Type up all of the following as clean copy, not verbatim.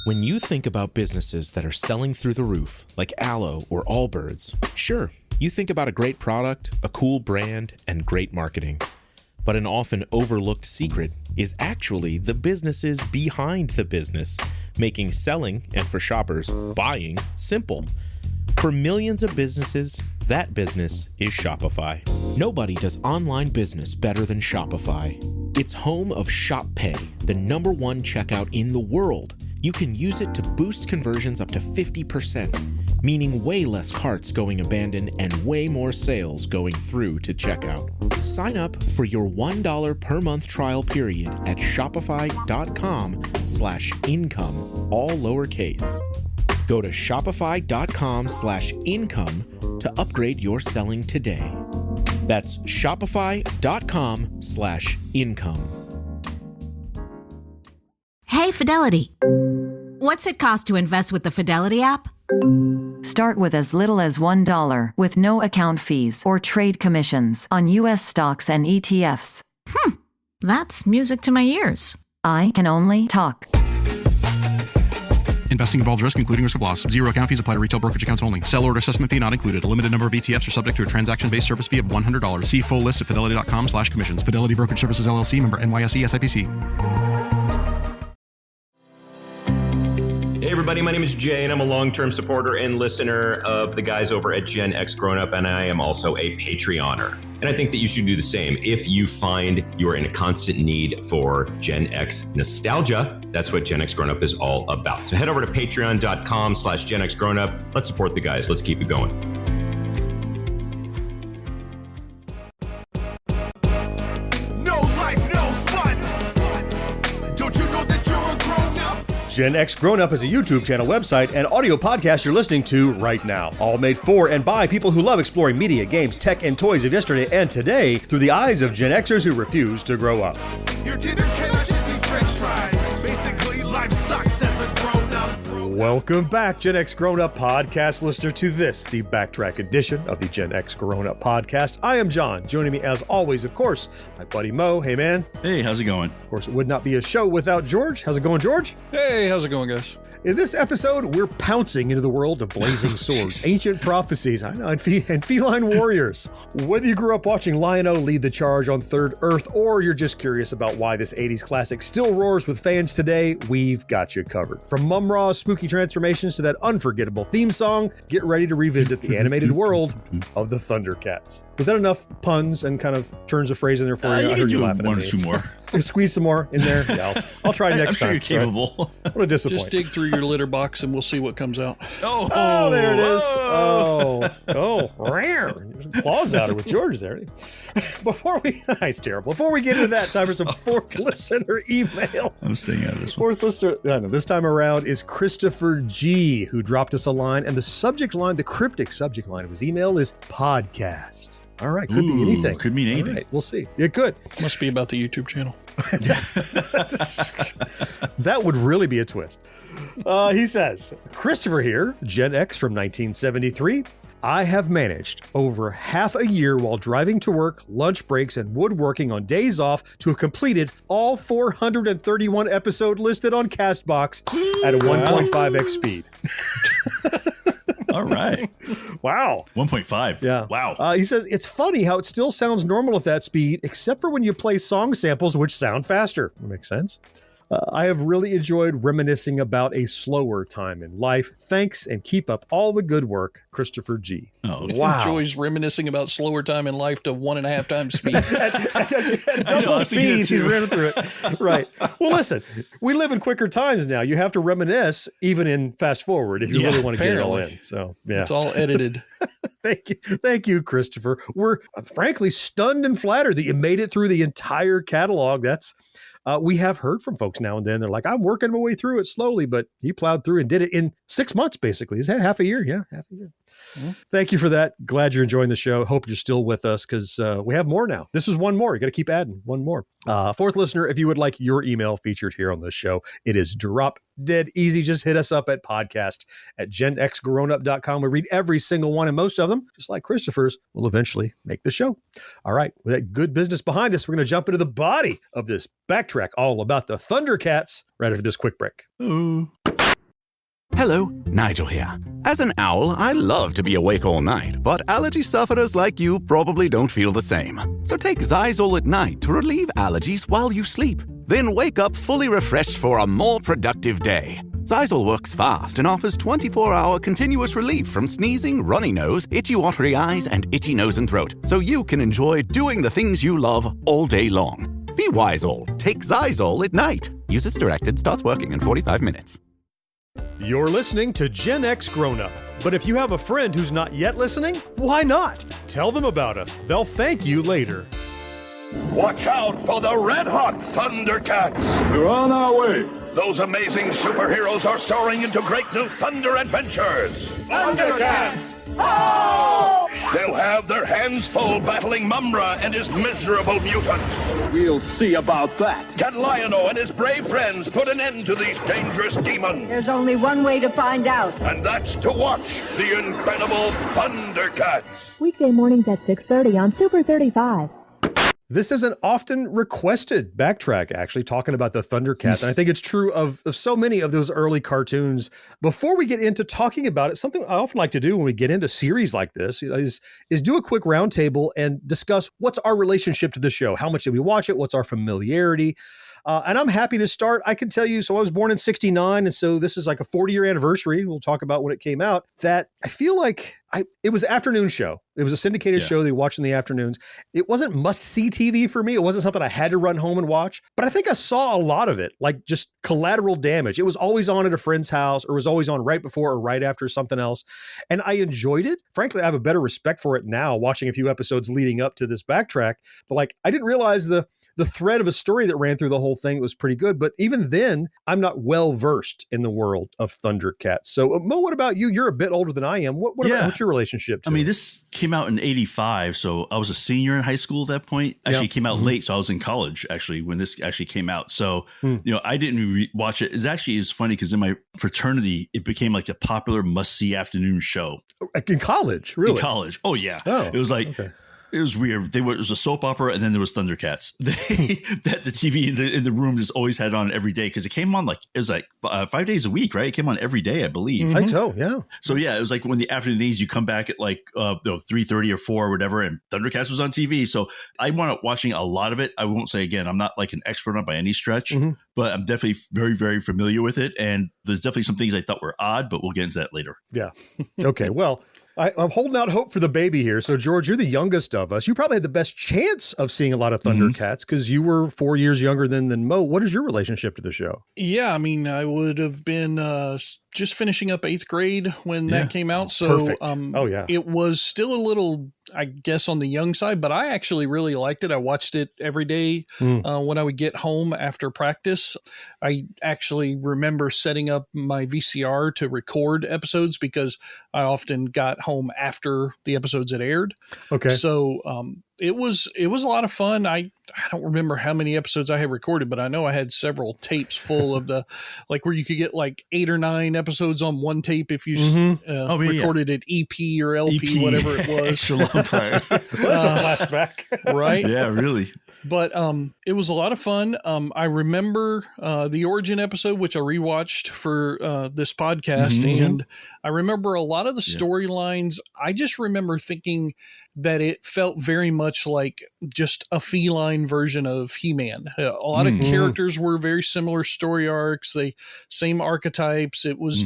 When you think about businesses that are selling through the roof, like Aloe or Allbirds, sure, you think about a great product, a cool brand, and great marketing. But an often overlooked secret is actually the businesses behind the business, making selling, and for shoppers, buying, simple. For millions of businesses, that business is Shopify. Nobody does online business better than Shopify. It's home of Shop Pay, the #1 checkout in the world. You can use it to boost conversions up to 50%, meaning way less carts going abandoned and way more sales going through to checkout. Sign up for your $1 per month trial period at shopify.com/income, all lowercase. Go to shopify.com/income to upgrade your selling today. That's shopify.com/income. Hey, Fidelity. What's it cost to invest with the Fidelity app? Start with as little as $1 with no account fees or trade commissions on U.S. stocks and ETFs. That's music to my ears. I can only talk. Investing involves risk, including risk of loss. Zero account fees apply to retail brokerage accounts only. Sell order assessment fee not included. A limited number of ETFs are subject to a transaction-based service fee of $100. See full list at fidelity.com/commissions. Fidelity Brokerage Services, LLC, member NYSE, SIPC. Hey everybody, my name is Jay and I'm a long-term supporter and listener of the guys over at GenXGrownUp, and I am also a Patreoner. And I think that you should do the same. If you find you are in a constant need for Gen X nostalgia, that's what GenXGrownUp is all about. So head over to patreon.com/GenXGrownUp. Let's support the guys. Let's keep it going. GenXGrownUp is a YouTube channel, website, and audio podcast you're listening to right now. All made for and by people who love exploring media, games, tech, and toys of yesterday and today through the eyes of Gen Xers who refuse to grow up. Your dinner cannot just be french fries. Basically, life sucks as a grown-up. Welcome back, GenXGrownUp podcast listener, to this, the backtrack edition of the GenXGrownUp podcast. I am John. Joining me, as always, of course, my buddy Mo. Hey, man. Hey, how's it going? Of course, it would not be a show without George. How's it going, George? Hey, how's it going, guys? In this episode, we're pouncing into the world of blazing swords, ancient prophecies, I know, and feline warriors. Whether you grew up watching Lion-O lead the charge on Third Earth, or you're just curious about why this 80s classic still roars with fans today, we've got you covered. From Mumm-Ra's spooky transformations to that unforgettable theme song, get ready to revisit the animated world of the ThunderCats. Was that enough puns and kind of turns of phrase in there for you? I heard you laughing at me. One or two more. Squeeze some more in there. Yeah, I'll try next time. I'm sure you're capable. Right? What a disappointment. Just dig through your litter box and we'll see what comes out. Oh, there it is. Rare. There's some claws out with George there. That's terrible. Before we get into that, time for some fourth listener email. I'm staying out of this one. Fourth listener, this time around is Christopher G, who dropped us a line, and the cryptic subject line of his email is podcast. All right, could be anything. Could mean anything. All right, we'll see. It could. Must be about the YouTube channel. That would really be a twist. He says, Christopher here, Gen X from 1973. I have managed over half a year while driving to work, lunch breaks, and woodworking on days off to have completed all 431 episodes listed on CastBox at a 1.5x speed. All right. Wow. 1.5. Yeah. Wow. He says, it's funny how it still sounds normal at that speed, except for when you play song samples, which sound faster. That makes sense. I have really enjoyed reminiscing about a slower time in life. Thanks, and keep up all the good work, Christopher G. Oh, wow. Enjoys reminiscing about slower time in life to 1.5 times speed. at double speed, he's running through it. Right. Well, listen, we live in quicker times now. You have to reminisce even in fast forward if you really want to get it all in. So, yeah. It's all edited. Thank you, Christopher. We're frankly stunned and flattered that you made it through the entire catalog. We have heard from folks now and then. They're like, I'm working my way through it slowly, but he plowed through and did it in 6 months, basically. Is that half a year? Yeah, half a year. Mm-hmm. Thank you for that. Glad you're enjoying the show. Hope you're still with us because we have more now. This is one more. You got to keep adding one more. Fourth listener, if you would like your email featured here on this show, it is drop dead easy. Just hit us up at podcast@genxgrownup.com. We read every single one, and most of them, just like Christopher's, will eventually make the show. All right. With that good business behind us, we're going to jump into the body of this backtrack all about the ThunderCats right after this quick break. Ooh. Hello, Nigel here. As an owl, I love to be awake all night, but allergy sufferers like you probably don't feel the same. So take Zysol at night to relieve allergies while you sleep. Then wake up fully refreshed for a more productive day. Zysol works fast and offers 24-hour continuous relief from sneezing, runny nose, itchy watery eyes, and itchy nose and throat, so you can enjoy doing the things you love all day long. Be Wisol. Take Zysol at night. Use as directed. Starts working in 45 minutes. You're listening to Gen X Grown Up. But if you have a friend who's not yet listening, why not? Tell them about us. They'll thank you later. Watch out for the red-hot ThunderCats. We're on our way. Those amazing superheroes are soaring into great new thunder adventures. ThunderCats! Oh! They'll have their hands full battling Mumm-Ra and his miserable mutants. We'll see about that. Can Lion-O and his brave friends put an end to these dangerous demons? There's only one way to find out. And that's to watch the incredible ThunderCats. Weekday mornings at 6:30 on Super 35. This is an often requested backtrack, actually, talking about the ThunderCats. And I think it's true of so many of those early cartoons. Before we get into talking about it, something I often like to do when we get into series like this is do a quick roundtable and discuss what's our relationship to the show. How much did we watch it? What's our familiarity? And I'm happy to start. I can tell you, so I was born in 69, and so this is like a 40-year anniversary. We'll talk about when it came out. That I feel like it was an afternoon show. It was a syndicated show that you watch in the afternoons. It wasn't must-see TV for me. It wasn't something I had to run home and watch. But I think I saw a lot of it, like just collateral damage. It was always on at a friend's house, or was always on right before or right after something else. And I enjoyed it. Frankly, I have a better respect for it now, watching a few episodes leading up to this backtrack. But like, I didn't realize the thread of a story that ran through the whole thing was pretty good. But even then, I'm not well versed in the world of ThunderCats. So Mo, what about you? You're a bit older than I am. What's your relationship to it? I mean, this came out in 85, so I was a senior in high school at that point. Actually, it came out late, so I was in college, actually, when this actually came out. So, I didn't watch it. It's funny because in my fraternity, it became like a popular must-see afternoon show. In college, really? In college. Oh, yeah. Oh, it was like... Okay. It was weird. It was a soap opera, and then there was ThunderCats. That the TV in the room just always had on every day because it came on it was 5 days a week, right? It came on every day, I believe. I think so, yeah. So yeah, it was like when the afternoons you come back at 3:30 or 4 or whatever, and ThunderCats was on TV. So I wound up watching a lot of it. I won't say again, I'm not like an expert on it by any stretch, but I'm definitely very, very familiar with it. And there's definitely some things I thought were odd, but we'll get into that later. Yeah. Okay. Well. I'm holding out hope for the baby here. So, George, you're the youngest of us. You probably had the best chance of seeing a lot of ThunderCats because you were 4 years younger than Mo. What is your relationship to the show? Yeah, I mean, I would have been just finishing up 8th grade when that came out. So, it was still a little, I guess, on the young side, but I actually really liked it. I watched it every day when I would get home after practice. I actually remember setting up my VCR to record episodes because I often got home after the episodes had aired. Okay. So it was a lot of fun. I don't remember how many episodes I had recorded, but I know I had several tapes full of the where you could get 8 or 9 episodes on one tape if you recorded it EP or LP, whatever it was. Extra long time. That's a flashback, right? Yeah, really. But it was a lot of fun. I remember the Origin episode, which I rewatched for this podcast, and I remember a lot of the storylines. I just remember thinking that it felt very much like just a feline version of He-Man. A lot of characters were very similar story arcs, same archetypes. It was,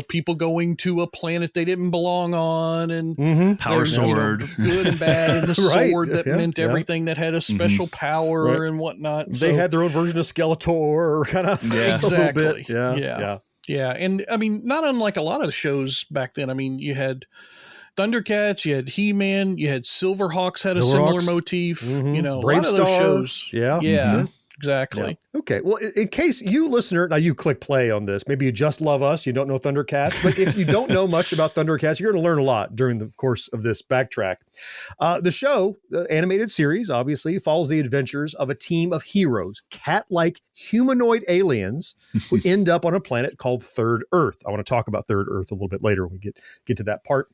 people going to a planet they didn't belong on, and power sword, good and bad, and the sword that meant everything, that had a special power and whatnot. They had their own version of Skeletor, kind of exactly. a little bit. Yeah. And I mean, not unlike a lot of the shows back then. I mean, you had ThunderCats, you had He-Man, you had Silverhawks had a similar motif. A lot of those shows. Yeah. Exactly. Yeah. Okay. Well, in case you listener, now you click play on this, maybe you just love us, you don't know ThunderCats, but if you don't know much about ThunderCats, you're going to learn a lot during the course of this backtrack. The show, the animated series, obviously follows the adventures of a team of heroes, cat-like humanoid aliens who end up on a planet called Third Earth. I want to talk about Third Earth a little bit later when we get to that part.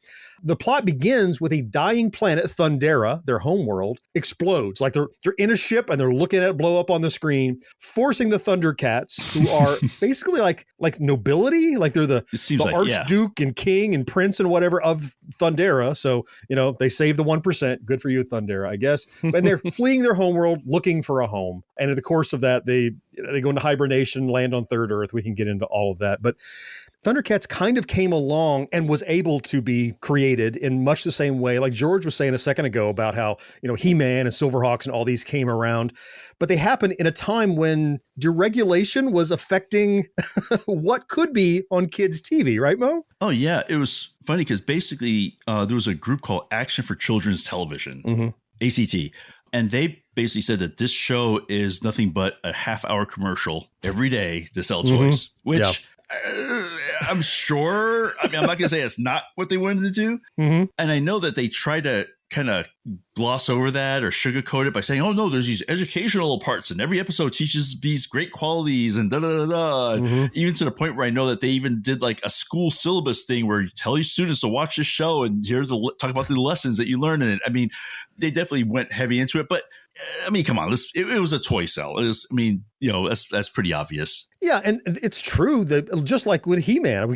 The plot begins with a dying planet, Thundera, their homeworld, explodes. Like they're in a ship and they're looking at it blow up on the screen, forcing the ThunderCats, who are basically like nobility, like they're the Archduke and King and Prince and whatever of Thundera. So, they save the 1%. Good for you, Thundera, I guess. And they're fleeing their homeworld, looking for a home. And in the course of that, they go into hibernation, land on Third Earth. We can get into all of that. But ThunderCats kind of came along and was able to be created in much the same way, like George was saying a second ago about how, He-Man and Silverhawks and all these came around, but they happened in a time when deregulation was affecting what could be on kids' TV, right, Mo? Oh, yeah. It was funny because basically there was a group called Action for Children's Television, ACT, and they basically said that this show is nothing but a half-hour commercial every day to sell toys, which... Yeah. I'm sure. I mean, I'm not going to say it's not what they wanted to do. And I know that they try to kind of gloss over that or sugarcoat it by saying, oh, no, there's these educational parts and every episode teaches these great qualities and da-da-da-da. Even to the point where I know that they even did like a school syllabus thing where you tell your students to watch this show and talk about the lessons that you learn in it. I mean, they definitely went heavy into it, but I mean, come on, it was a toy sell. That's pretty obvious. Yeah, and it's true that just like with He-Man,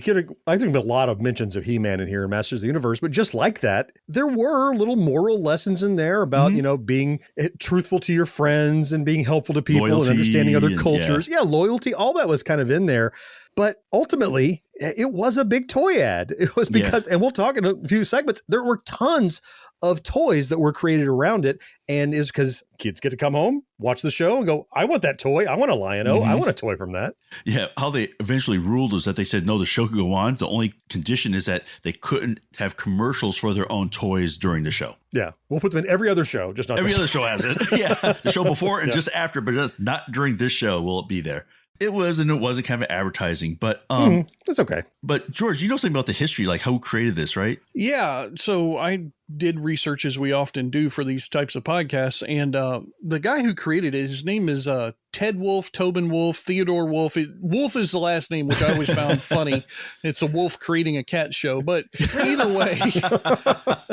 I think a lot of mentions of He-Man in here in Masters of the Universe, but just like that, there were little moral lessons in there about, being truthful to your friends and being helpful to people and understanding other cultures. Yeah, loyalty, all that was kind of in there. But ultimately, it was a big toy ad. It was because, and we'll talk in a few segments, there were tons of toys that were created around it, and is because kids get to come home, watch the show, and go, I want that toy. I want a Lion-O. I want a toy from that. Yeah, how they eventually ruled was that they said, no, the show could go on. The only condition is that they couldn't have commercials for their own toys during the show. Yeah, we'll put them in every other show, just not every other show has it. Yeah, the show before and just after, but just not during this show will it be there. It was and it wasn't kind of advertising, but that's okay. But George, you know something about the history, like who created this, right? Yeah. So I did research as we often do for these types of podcasts. And the guy who created it, his name is Ted Wolf, Tobin Wolf, Theodore Wolf. Wolf is the last name, which I always found funny. It's a wolf creating a cat show. But either way,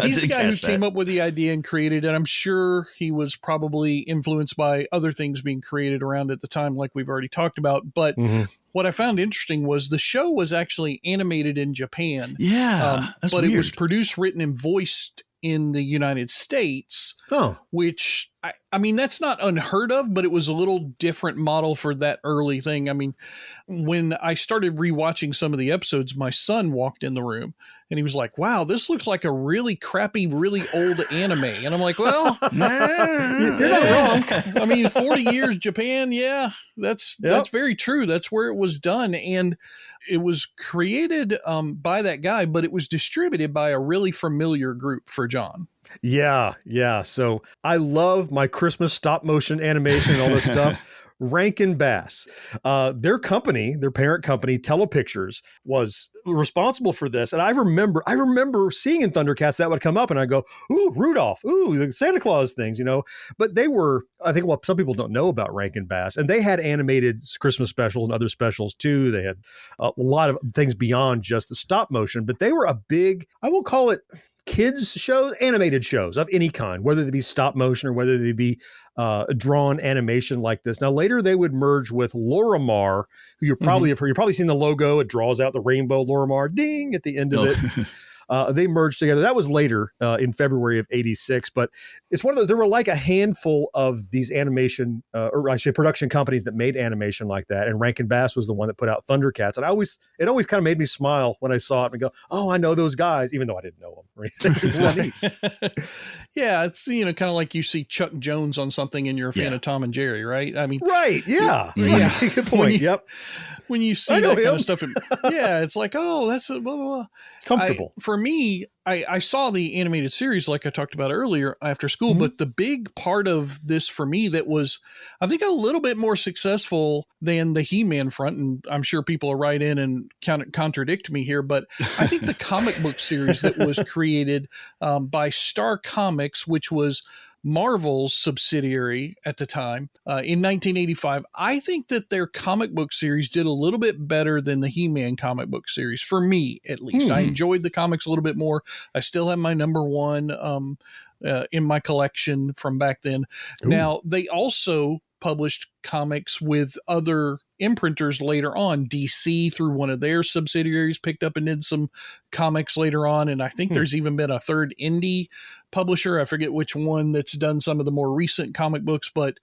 he's the guy who came up with the idea and created it. I'm sure he was probably influenced by other things being created around at the time, like we've already talked about. But what I found interesting was the show was actually animated in Japan. Yeah, but weird. It was produced, written, and voiced in the United States, which I mean, that's not unheard of, but it was a little different model for that early thing. I mean, when I started rewatching some of the episodes, my son walked in the room and he was like, wow, this looks like a really crappy, really old anime. And I'm like, well, you're not wrong. I mean, 40 years Japan. Yeah, that's very true. That's where it was done. And it was created by that guy, but it was distributed by a really familiar group for John. Yeah. So I love my Christmas stop motion animation and all this stuff. Rankin Bass, their company, their parent company, Telepictures, was responsible for this. And I remember seeing in ThunderCats that would come up and I go, ooh, Rudolph, ooh, the Santa Claus things, but they were, I think what some people don't know about Rankin Bass, and they had animated Christmas specials and other specials too. They had a lot of things beyond just the stop motion, but they were a big, I won't call it kids shows, animated shows of any kind, whether they be stop motion or whether they be drawn animation like this. Now, later they would merge with Lorimar, who you probably have heard. You've probably seen the logo. It draws out the rainbow Lorimar, ding, at the end of it. They merged together. That was later in February of '86, but it's one of those, there were like a handful of these animation, or I should say production companies that made animation like that. And Rankin Bass was the one that put out ThunderCats. And it always kind of made me smile when I saw it and go, oh, I know those guys, even though I didn't know them or anything. Yeah. It's, kind of like you see Chuck Jones on something and you're a fan of Tom and Jerry, right? I mean, right. Yeah. Good point. When you see that kind of stuff, it's like, oh, that's blah, blah, blah. It's comfortable. For me, I saw the animated series like I talked about earlier after school, but the big part of this for me that was, I think, a little bit more successful than the He-Man front, and I'm sure people will write in and contradict me here, but I think the comic book series that was created by Star Comics, which was Marvel's subsidiary at the time, in 1985, I think that their comic book series did a little bit better than the He-Man comic book series, for me at least. I enjoyed the comics a little bit more. I still have my number one in my collection from back then. Now, they also published comics with other imprinters later on. DC, through one of their subsidiaries, picked up and did some comics later on. And I think there's even been a third indie publisher. I forget which one that's done some of the more recent comic books, but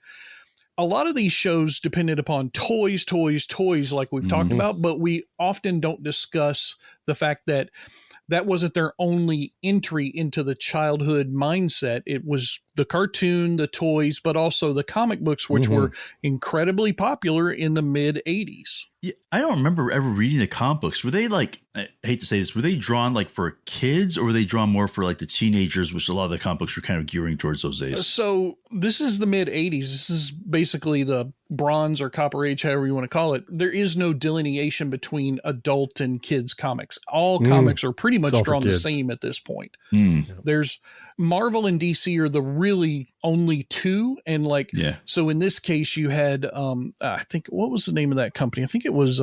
a lot of these shows depended upon toys, like we've talked about, but we often don't discuss the fact that that wasn't their only entry into the childhood mindset. It was the cartoon, the toys, but also the comic books, which were incredibly popular in the mid 80s. Yeah, I don't remember ever reading the comic books. Were they like, I hate to say this, were they drawn like for kids, or were they drawn more for like the teenagers, which a lot of the comic books were kind of gearing towards those days? So this is the mid 80s. This is basically the Bronze or Copper Age, however you want to call it. There is no delineation between adult and kids comics. All comics are pretty much drawn the same at this point. There's Marvel and DC are the really only two. And so in this case, you had, I think, what was the name of that company? I think it was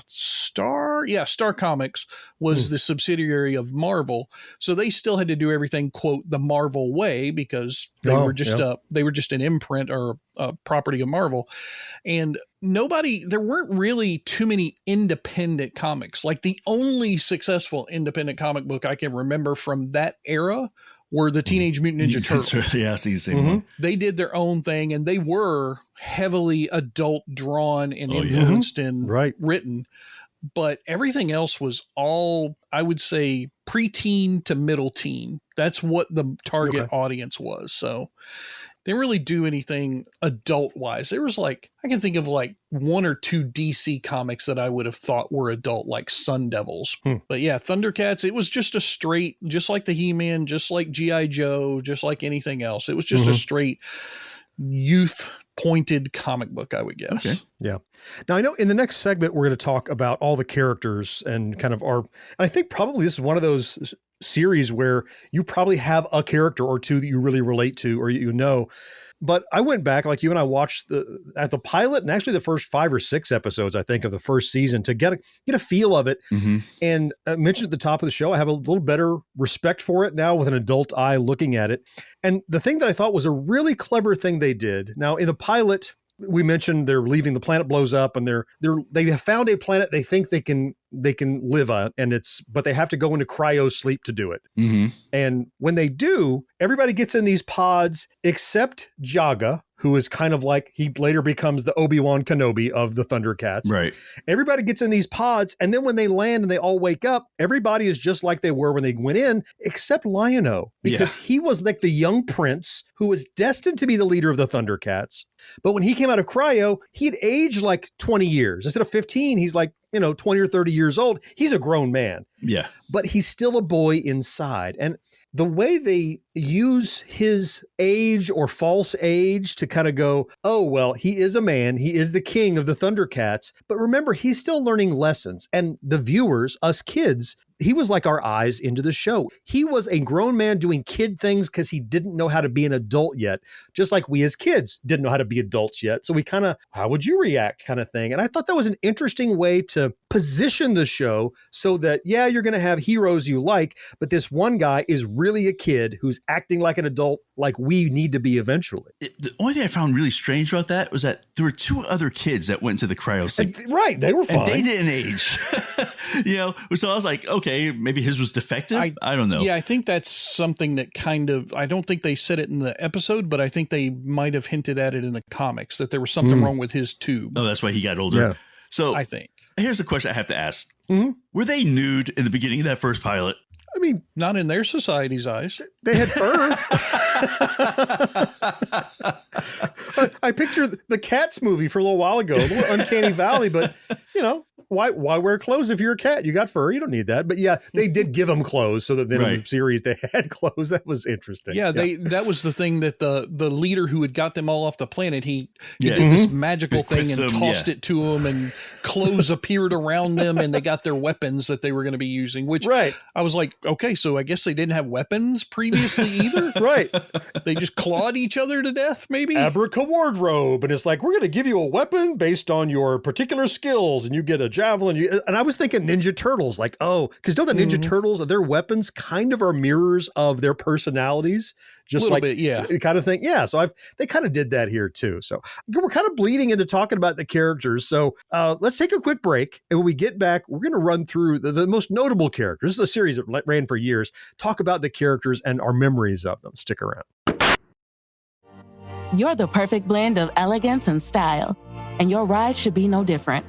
Star Comics was the subsidiary of Marvel. So they still had to do everything, quote, the Marvel way, because they were just an imprint or a property of Marvel. And there weren't really too many independent comics. Like the only successful independent comic book I can remember from that era were the Teenage Mutant Ninja Turtles. Yeah, I see the same one. They did their own thing, and they were heavily adult drawn and influenced and written. But everything else was all, I would say, preteen to middle teen. That's what the target audience was. So they didn't really do anything adult wise. There was I can think of one or two DC comics that I would have thought were adult, like Sun Devils. But yeah, ThunderCats, it was just a straight, just like the He-Man, just like G.I. Joe, just like anything else. It was just a straight youth pointed comic book, I would guess. Okay. Yeah. Now I know in the next segment, we're going to talk about all the characters and kind of I think probably this is one of those series where you probably have a character or two that you really relate to, or but I went back, like you and I watched at the pilot and actually the first 5 or 6 episodes, I think, of the first season to get a feel of it. And I mentioned at the top of the show, I have a little better respect for it now with an adult eye looking at it. And the thing that I thought was a really clever thing they did. Now in the pilot, we mentioned they're leaving, the planet blows up, and they have found a planet they think they can live on, but they have to go into cryo sleep to do it. And when they do, everybody gets in these pods except Jaga, who is kind of like, he later becomes the Obi-Wan Kenobi of the ThunderCats. Right. Everybody gets in these pods, and then when they land and they all wake up, everybody is just like they were when they went in, except Lion-O, because he was like the young prince who was destined to be the leader of the ThunderCats. But when he came out of cryo, he had aged like 20 years. Instead of 15, he's like, 20 or 30 years old. He's a grown man. Yeah. But he's still a boy inside. And the way they use his age or false age to kind of go, oh, well, he is a man. He is the king of the ThunderCats. But remember, he's still learning lessons. And the viewers, us kids, he was like our eyes into the show. He was a grown man doing kid things because he didn't know how to be an adult yet, just like we as kids didn't know how to be adults yet. So we kind of, how would you react kind of thing? And I thought that was an interesting way to position the show so that, yeah, you're going to have heroes you like, but this one guy is really a kid who's acting like an adult like we need to be eventually. The only thing I found really strange about that was that there were 2 other kids that went to the cryo sleep. Right. They were fine. And they didn't age. So I was like, okay, maybe his was defective. I don't know. Yeah, I think that's something that kind of, I don't think they said it in the episode, but I think they might have hinted at it in the comics that there was something wrong with his tube. Oh, that's why he got older. Yeah. So I think. Here's a question I have to ask. Were they nude in the beginning of that first pilot? I mean, not in their society's eyes. They had fur. I pictured the Cats movie for a little while ago, a little Uncanny Valley, but why wear clothes if you're a cat? You got fur. You don't need that. But yeah, they did give them clothes so that then in the series they had clothes. That was interesting. Yeah, that was the thing that the leader who had got them all off the planet, he did this magical thing and tossed it to them, and clothes appeared around them, and they got their weapons that they were going to be using, which I was like, okay, so I guess they didn't have weapons previously either. Right. They just clawed each other to death, maybe? Abracawardrobe. And it's like, we're going to give you a weapon based on your particular skills, and you get a javelin. And I was thinking Ninja Turtles, like, because don't the Ninja Turtles, their weapons kind of are mirrors of their personalities, just like bit, yeah, kind of thing. Yeah, so they kind of did that here too. So we're kind of bleeding into talking about the characters. So let's take a quick break, and when we get back, we're going to run through the most notable characters. This is a series that ran for years. Talk about the characters and our memories of them. Stick around. You're the perfect blend of elegance and style, and your ride should be no different.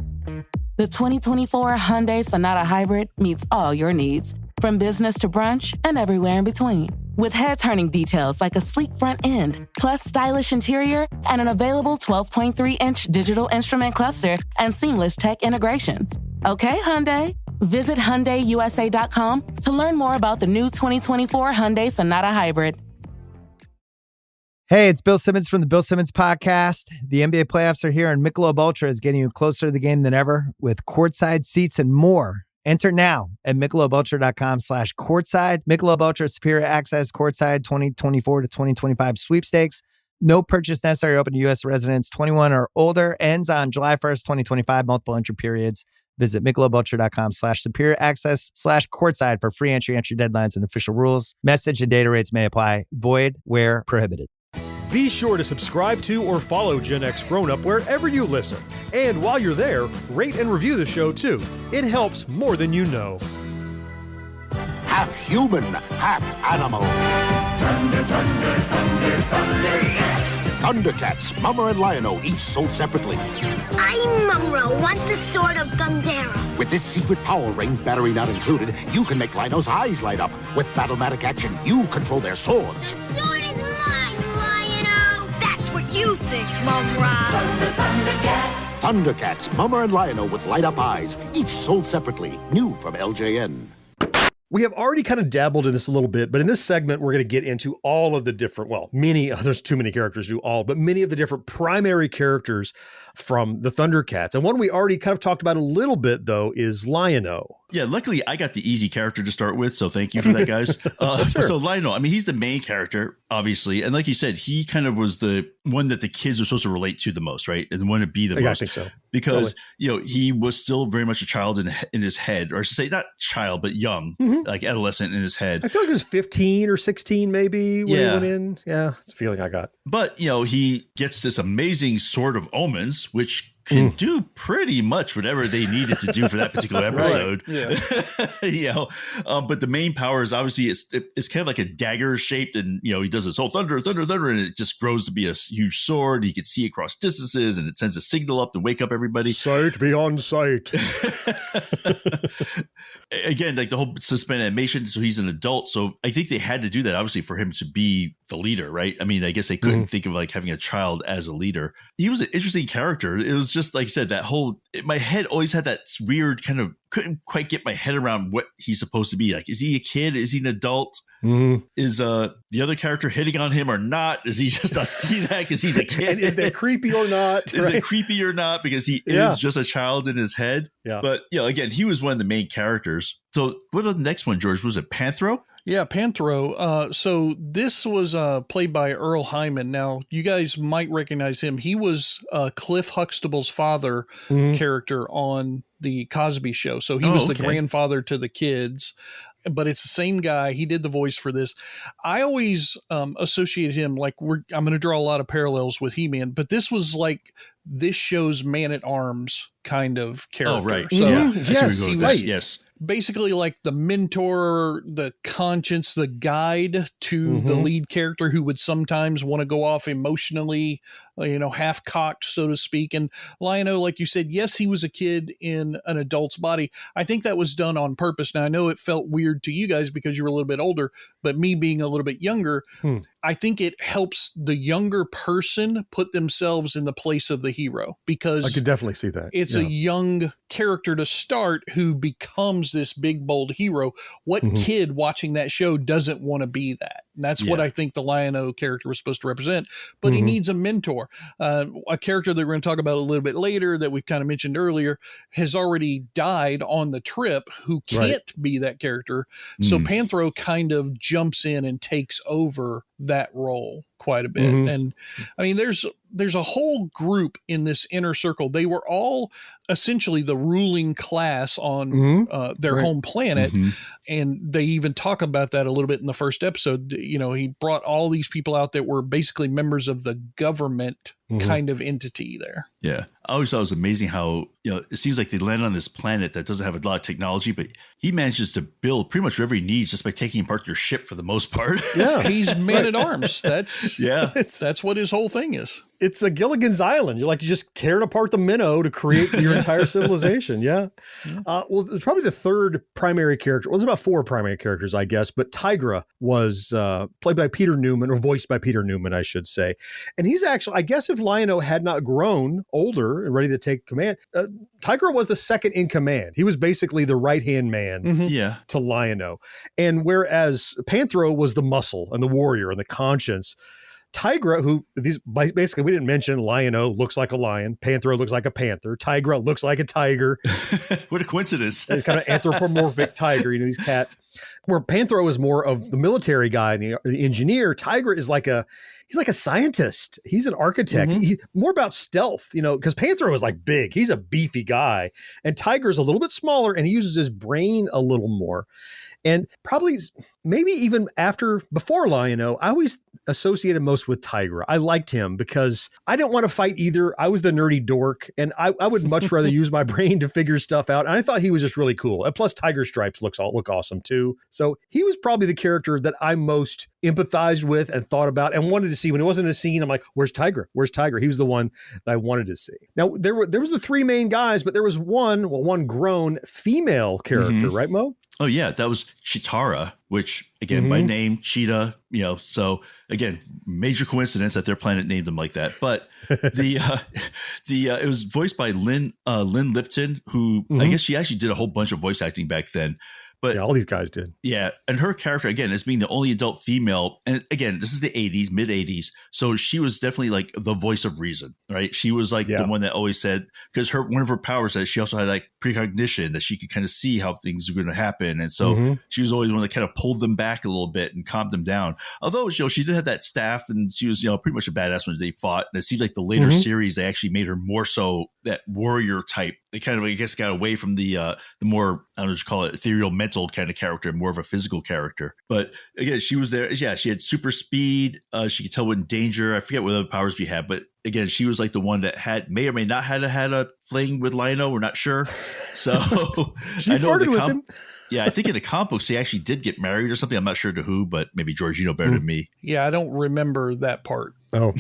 The 2024 Hyundai Sonata Hybrid meets all your needs, from business to brunch and everywhere in between. With head-turning details like a sleek front end, plus stylish interior, and an available 12.3-inch digital instrument cluster and seamless tech integration. Okay, Hyundai. Visit HyundaiUSA.com to learn more about the new 2024 Hyundai Sonata Hybrid. Hey, it's Bill Simmons from the Bill Simmons Podcast. The NBA playoffs are here, and Michelob Ultra is getting you closer to the game than ever with courtside seats and more. Enter now at MichelobUltra.com/courtside. Michelob Ultra Superior Access Courtside 2024 to 2025 sweepstakes. No purchase necessary. Open to U.S. residents 21 or older. Ends on July 1st, 2025. Multiple entry periods. Visit MichelobUltra.com/superior access/courtside for free entry deadlines and official rules. Message and data rates may apply. Void where prohibited. Be sure to subscribe to or follow Gen X Grown Up wherever you listen. And while you're there, rate and review the show too. It helps more than you know. Half human, half animal. Thunder, thunder, thunder, thunder, yes. ThunderCats, Mumm-Ra and Lion-O, each sold separately. I'm Mumm-Ra, want the sword of Gundera. With this secret power ring, battery not included, you can make Lion-O's eyes light up. With Battlematic action, you control their swords. Sword is mine, Lion-O. That's what you think, Mumm-Ra. ThunderCats. ThunderCats, Mumm-Ra and Lion-O with light-up eyes, each sold separately. New from LJN. We have already kind of dabbled in this a little bit, but in this segment, we're going to get into all of the different, there's too many characters to do all, but many of the different primary characters from the Thundercats. And one we already kind of talked about a little bit, though, is Lion-O. Yeah, luckily I got the easy character to start with, so thank you for that, guys. Sure. So Lion-O, I mean, he's the main character, obviously. And like you said, he kind of was the one that the kids are supposed to relate to the most, right? And the one to be the most. I think so. Because, he was still very much a child in his head, or I should say not child, but young, like adolescent in his head. I feel like he was 15 or 16 maybe when he went in. Yeah, it's a feeling I got. But, he gets this amazing Sword of Omens, which can do pretty much whatever they needed to do for that particular episode. Right. Yeah. But the main power is obviously it's kind of like a dagger shaped, and he does this whole thunder, and it just grows to be a huge sword. He can see across distances, and it sends a signal up to wake up everybody. Sight beyond sight. Again, like the whole suspended animation. So he's an adult. So I think they had to do that obviously for him to be the leader, right? I mean, I guess they couldn't think of like having a child as a leader. He was an interesting character. It was just like I said, my head always had that weird kind of, couldn't quite get my head around what he's supposed to be. Like, is he a kid? Is he an adult? Is the other character hitting on him or not? Is he just not seeing that because he's a kid? And is that creepy or not? Is it creepy or not because he is just a child in his head? Yeah. But again, he was one of the main characters. So what about the next one, George? Was it Panthro? Yeah, Panthro. So this was played by Earl Hyman. Now, you guys might recognize him. He was Cliff Huxtable's father character on the Cosby Show. So he was the grandfather to the kids. But it's the same guy. He did the voice for this. I always associated him I'm going to draw a lot of parallels with He-Man, but this was like this show's Man-at-Arms kind of character. Oh, right. So Yes. Basically like the mentor, the conscience, the guide to the lead character who would sometimes want to go off emotionally, half cocked, so to speak. And Lion-O, like you said, yes, he was a kid in an adult's body. I think that was done on purpose. Now, I know it felt weird to you guys because you were a little bit older, but me being a little bit younger, I think it helps the younger person put themselves in the place of the hero, because I could definitely see that. It's a young character to start who becomes this big, bold hero. What kid watching that show doesn't want to be that? And that's what I think the Lion-O character was supposed to represent, but he needs a mentor. A character that we're going to talk about a little bit later that we kind of mentioned earlier has already died on the trip, who can't be that character. So Panthro kind of jumps in and takes over that role. quite a bit. And I mean, there's a whole group in this inner circle. They were all essentially the ruling class on their home planet. And they even talk about that a little bit in the first episode. You know, he brought all these people out that were basically members of the government kind of entity there. Yeah. I always thought it was amazing how, you know, it seems like they land on this planet that doesn't have a lot of technology, but he manages to build pretty much whatever he needs just by taking apart their ship for the most part. Yeah. He's man at arms. That's what his whole thing is. It's a Gilligan's Island. You're just tearing apart the minnow to create your entire civilization. Yeah. Well, it's probably the third primary character. Well, there's about four primary characters, I guess, but Tigra was played by Peter Newman, or voiced by Peter Newman, I should say. And he's actually, I guess if Lion-O had not grown older and ready to take command, Tigra was the second in command. He was basically the right-hand man to Lion-O. And whereas Panthro was the muscle and the warrior and the conscience, Tigra, who basically we didn't mention, Lion-O looks like a lion, Panthro looks like a panther, Tigra looks like a tiger. What a coincidence! It's kind of anthropomorphic tiger, you know, these cats. Where Panthro is more of the military guy and the engineer, Tigra is he's like a scientist. He's an architect. More about stealth, you know, because Panthro is like big. He's a beefy guy, and Tiger is a little bit smaller, and he uses his brain a little more. And probably, maybe even before Lion-O, I always associated most with Tigra. I liked him because I didn't want to fight either. I was the nerdy dork, and I would much rather use my brain to figure stuff out. And I thought he was just really cool. And plus, Tiger Stripes look awesome too. So he was probably the character that I most empathized with and thought about and wanted to see. When it wasn't a scene, I'm like, where's Tigra? Where's Tigra? He was the one that I wanted to see. Now, there was the three main guys, but there was one grown female character, right, Mo? Oh, yeah. That was Chitara, which, again, by name, Cheetah, you know, so again, major coincidence that their planet named them like that. But it was voiced by Lynn Lipton, who I guess she actually did a whole bunch of voice acting back then. But yeah, all these guys did. Yeah. And her character, again, as being the only adult female. And again, this is the 80s, mid 80s. So she was definitely like the voice of reason, right? She was like the one that always said, because one of her powers that she also had like precognition, that she could kind of see how things were going to happen. And so she was always one that kind of pulled them back a little bit and calmed them down. Although, you know, she did have that staff, and she was, you know, pretty much a badass when they fought. And it seems like the later series, they actually made her more so that warrior type. They kind of, I guess, got away from the more, I don't know what you call it, ethereal mental kind of character, more of a physical character. But again, she was there. Yeah, she had super speed. She could tell when danger. I forget what other powers we had, but again, she was like the one that may or may not had a fling with Lion-O. We're not sure. So she flirted with him. Yeah, I think in the comic books, he actually did get married or something. I'm not sure to who, but maybe George, you know better than me. Yeah, I don't remember that part. Oh,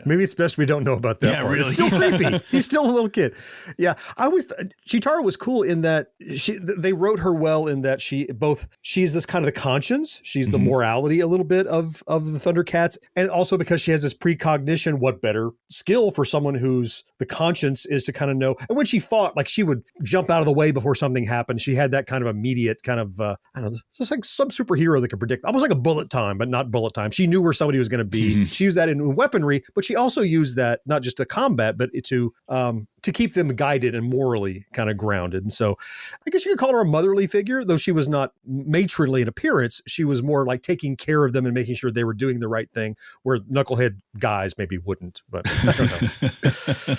maybe it's best we don't know about that part. Really. It's still creepy. He's still a little kid. Yeah, Chitara was cool in that they wrote her well in that she's this kind of the conscience. She's the morality a little bit of the Thundercats. And also because she has this precognition, what better skill for someone whose the conscience is to kind of know. And when she fought, like she would jump out of the way before something happened. She had that kind of immediate kind of, I don't know, just like some superhero that could predict, almost like a bullet time, but not bullet time. She knew where somebody was going to be. She used that in weaponry, but she also used that not just to combat, but to keep them guided and morally kind of grounded. And so I guess you could call her a motherly figure, though she was not matronly in appearance. She was more like taking care of them and making sure they were doing the right thing, where knucklehead guys maybe wouldn't, but I don't know.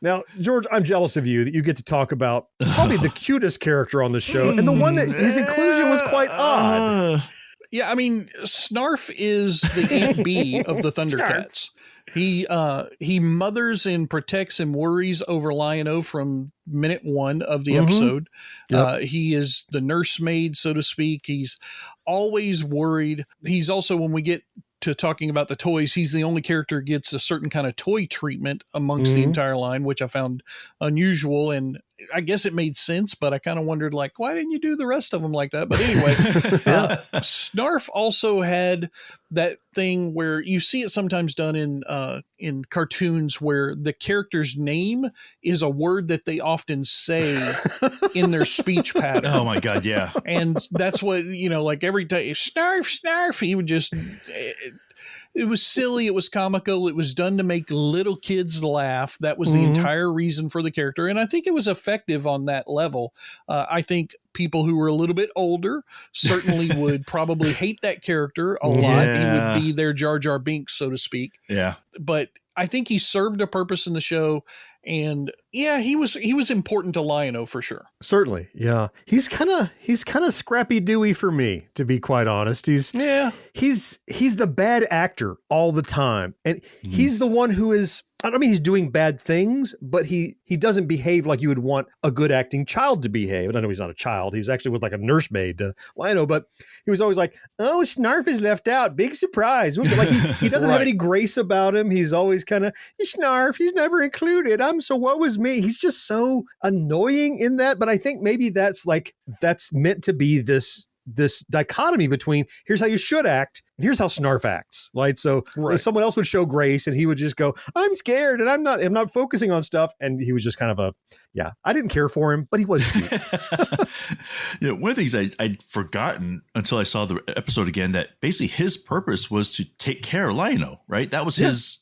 Now, George, I'm jealous of you that you get to talk about probably the cutest character on the show, and the one that his inclusion was quite odd. Yeah, I mean, Snarf is the Aunt B of the Thundercats. He mothers and protects and worries over Lion-O from minute one of the episode. Yep. He is the nursemaid, so to speak. He's always worried. He's also, when we get to talking about the toys, he's the only character who gets a certain kind of toy treatment amongst the entire line, which I found unusual. And I guess it made sense, but I kind of wondered, like, why didn't you do the rest of them like that? But anyway, Snarf also had that thing where you see it sometimes done in cartoons where the character's name is a word that they often say in their speech pattern. Oh my God. Yeah. And that's what, you know, like every day, Snarf, Snarf, he would just, It was silly. It was comical. It was done to make little kids laugh. That was the entire reason for the character. And I think it was effective on that level. I think people who were a little bit older certainly would probably hate that character a lot. He would be their Jar Jar Binks, so to speak. Yeah. But I think he served a purpose in the show. And yeah, he was important to Lion-O for sure. Certainly. Yeah. He's kind of Scrappy Dewey for me, to be quite honest. He's the bad actor all the time. And he's the one who is, I don't mean he's doing bad things, but he doesn't behave like you would want a good acting child to behave. And I know he's not a child. He's actually was like a nursemaid to Lion-O, but he was always like, oh, Snarf is left out. Big surprise. Like he doesn't have any grace about him. He's always kind of, Snarf, he's never included. So what was me? He's just so annoying in that. But I think maybe that's meant to be this dichotomy between here's how you should act and here's how Snarf acts, right? So someone else would show grace and he would just go, I'm scared and I'm not focusing on stuff. And he was just kind of I didn't care for him, but he was cute. One of the things I'd forgotten until I saw the episode again, that basically his purpose was to take care of Lion-O, right? That was his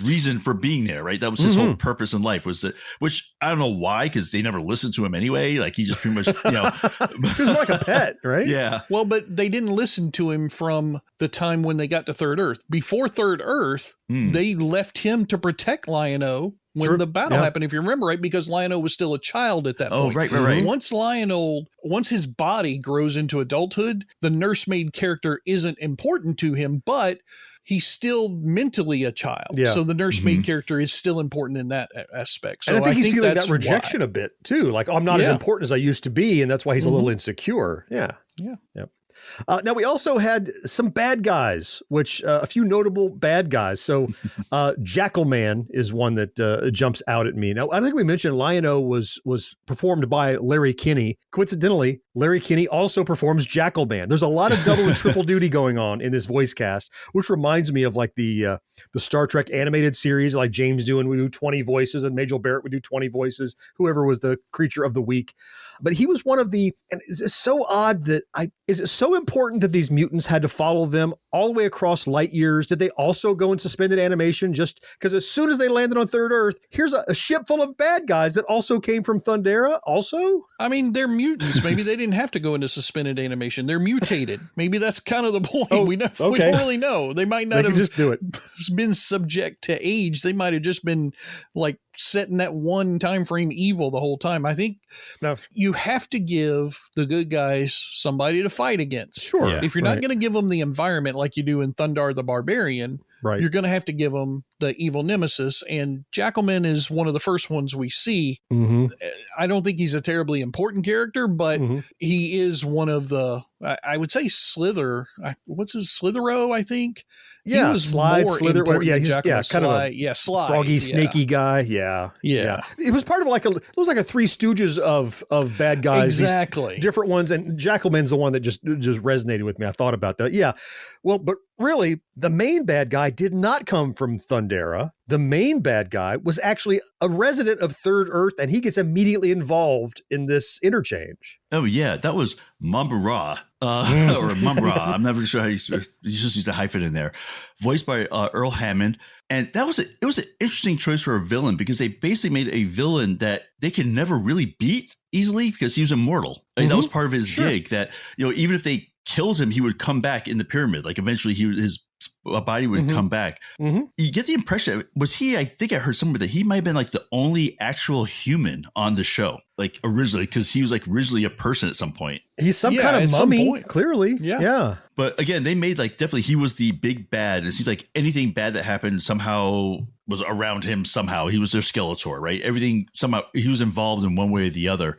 reason for being there, right? That was his whole purpose in life, was that, which I don't know why, because they never listened to him anyway. Like he just pretty much, he was more like a pet, right? Yeah. Well, but they didn't listen to him from the time when they got to Third Earth. Before Third Earth, they left him to protect Lion-O when the battle happened, if you remember, right? Because Lion-O was still a child at that point. Right. Once his body grows into adulthood, the nursemaid character isn't important to him, but he's still mentally a child. Yeah. So the nursemaid character is still important in that aspect. So and I think he's feeling that rejection a bit too. Like, I'm not as important as I used to be. And that's why he's a little insecure. Yeah. Now, we also had some bad guys, which a few notable bad guys. So Jackalman is one that jumps out at me. Now, I think we mentioned Lion-O was performed by Larry Kinney. Coincidentally, Larry Kinney also performs Jackalman. There's a lot of double and triple duty going on in this voice cast, which reminds me of like the Star Trek animated series, like James Doohan would do 20 voices and Majel Barrett would do 20 voices, whoever was the creature of the week. But he was one of the, and it's so odd that is it so important that these mutants had to follow them all the way across light years? Did they also go in suspended animation just because as soon as they landed on Third Earth, here's a ship full of bad guys that also came from Thundera also? I mean, they're mutants. Maybe they didn't have to go into suspended animation. They're mutated. Maybe that's kind of the point. We don't really know. They might not have just do it. Been subject to age. They might have just been like set in that one time frame evil the whole time. I think you have to give the good guys somebody to fight against. Sure. Yeah, if you're not going to give them the environment like you do in Thundar the Barbarian, you're going to have to give them the evil nemesis. And Jackalman is one of the first ones we see. I don't think he's a terribly important character, but he is one of the, I would say Slither. What's his Slithero, I think? Yeah, he was Slide, more Slither. important Yeah, than he's Jackalman. kind of a Slide, froggy, snaky guy. Yeah. It was part of it was like a Three Stooges of bad guys. Exactly. Different ones. And Jackalman's the one that just resonated with me. I thought about that. Yeah. Well, but really, the main bad guy did not come from Thundera. The main bad guy was actually a resident of Third Earth, and he gets immediately involved in this interchange. Oh, yeah. That was Mumm-Ra. Or Mumm-Ra. I'm never sure how you just use the hyphen in there. Voiced by Earl Hammond. And it was an interesting choice for a villain, because they basically made a villain that they can never really beat easily because he was immortal. I mean, that was part of his gig, that, even if they killed him, he would come back in the pyramid. Like eventually his body would come back. You get the impression, I think I heard somewhere that he might have been like the only actual human on the show, like originally, because he was like originally a person at some point. He's some kind of mummy, clearly. Yeah. But again, they made like, definitely he was the big bad. It seemed like anything bad that happened somehow was around him somehow. He was their Skeletor, right? Everything somehow, he was involved in one way or the other.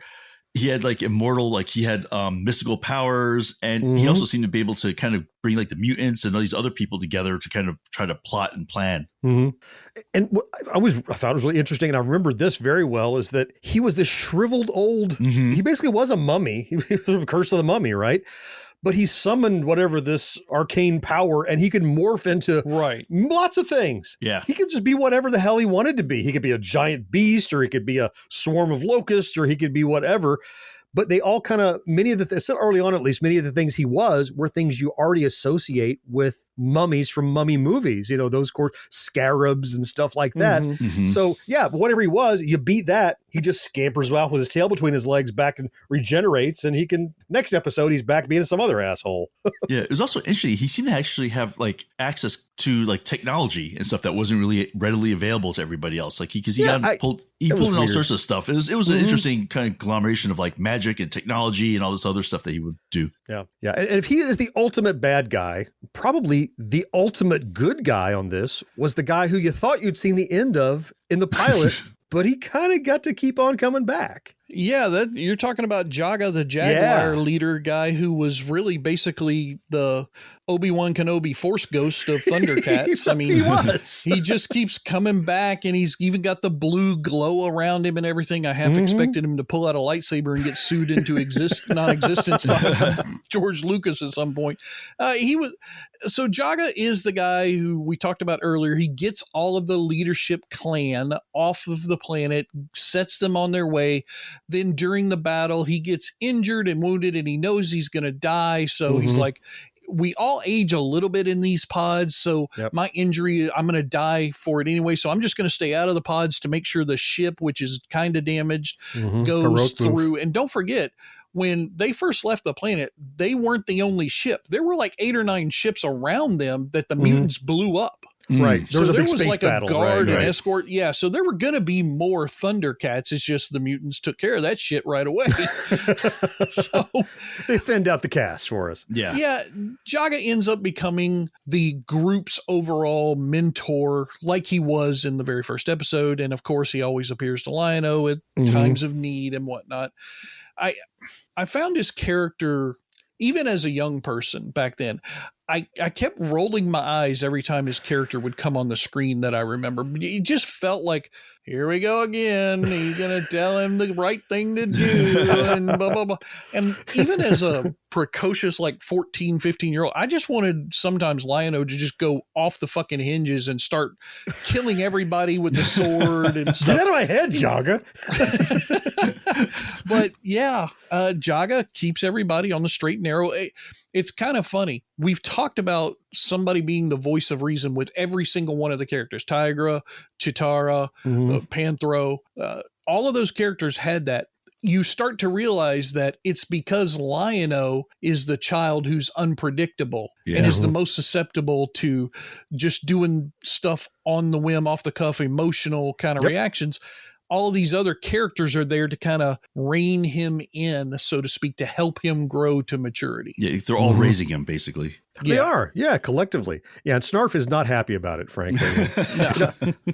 He had like immortal, like he had mystical powers, and he also seemed to be able to kind of bring like the mutants and all these other people together to kind of try to plot and plan. And what I thought it was really interesting, and I remember this very well, is that he was this shriveled old, he basically was a mummy. He was a Curse of the Mummy, right? But he summoned whatever this arcane power, and he could morph into lots of things. Yeah. He could just be whatever the hell he wanted to be. He could be a giant beast, or he could be a swarm of locusts, or he could be whatever. but they all kind of, so early on at least, many of the things he were things you already associate with mummies from mummy movies, those scarabs and stuff like that. So yeah, whatever he was, you beat that, he just scampers out with his tail between his legs back and regenerates, and next episode, he's back being some other asshole. Yeah, it was also interesting. He seemed to actually have access to technology and stuff that wasn't really readily available to everybody else. He pulled in all sorts of stuff. It was an interesting kind of conglomeration of magic and technology and all this other stuff that he would do. Yeah. Yeah. And if he is the ultimate bad guy, probably the ultimate good guy on this was the guy who you thought you'd seen the end of in the pilot, but he kind of got to keep on coming back. Yeah, you're talking about Jaga, the Jaguar leader guy, who was really basically the Obi-Wan Kenobi Force Ghost of ThunderCats. He was. He just keeps coming back, and he's even got the blue glow around him and everything. I half expected him to pull out a lightsaber and get sued into non-existence by George Lucas at some point. So Jaga is the guy who we talked about earlier. He gets all of the leadership clan off of the planet, sets them on their way. Then during the battle, he gets injured and wounded, and he knows he's going to die. So he's like, we all age a little bit in these pods. So my injury, I'm going to die for it anyway. So I'm just going to stay out of the pods to make sure the ship, which is kind of damaged, goes through. And don't forget, when they first left the planet, they weren't the only ship. There were 8 or 9 ships around them that the mutants blew up. Right. There was a big space battle. A guard and escort. Yeah. So there were going to be more ThunderCats. It's just the mutants took care of that shit right away. So they thinned out the cast for us. Yeah. Yeah. Jaga ends up becoming the group's overall mentor, like he was in the very first episode. And of course, he always appears to Lion-O at times of need and whatnot. I found his character, even as a young person back then, I kept rolling my eyes every time his character would come on the screen that I remember. It just felt like, here we go again. He's going to tell him the right thing to do and blah, blah, blah. And even as a precocious, 14, 15-year-old, I just wanted sometimes Lion-O to just go off the fucking hinges and start killing everybody with the sword and stuff. Get out of my head, Jaga. But yeah, Jaga keeps everybody on the straight and narrow. It's kind of funny. We've talked about somebody being the voice of reason with every single one of the characters. Tigra, Chitara, Panthro, all of those characters had that. You start to realize that it's because Lion-O is the child who's unpredictable and is the most susceptible to just doing stuff on the whim, off the cuff, emotional kind of reactions. All of these other characters are there to kind of rein him in, so to speak, to help him grow to maturity. Yeah, they're all raising him, basically. They are, collectively. Yeah, and Snarf is not happy about it, frankly.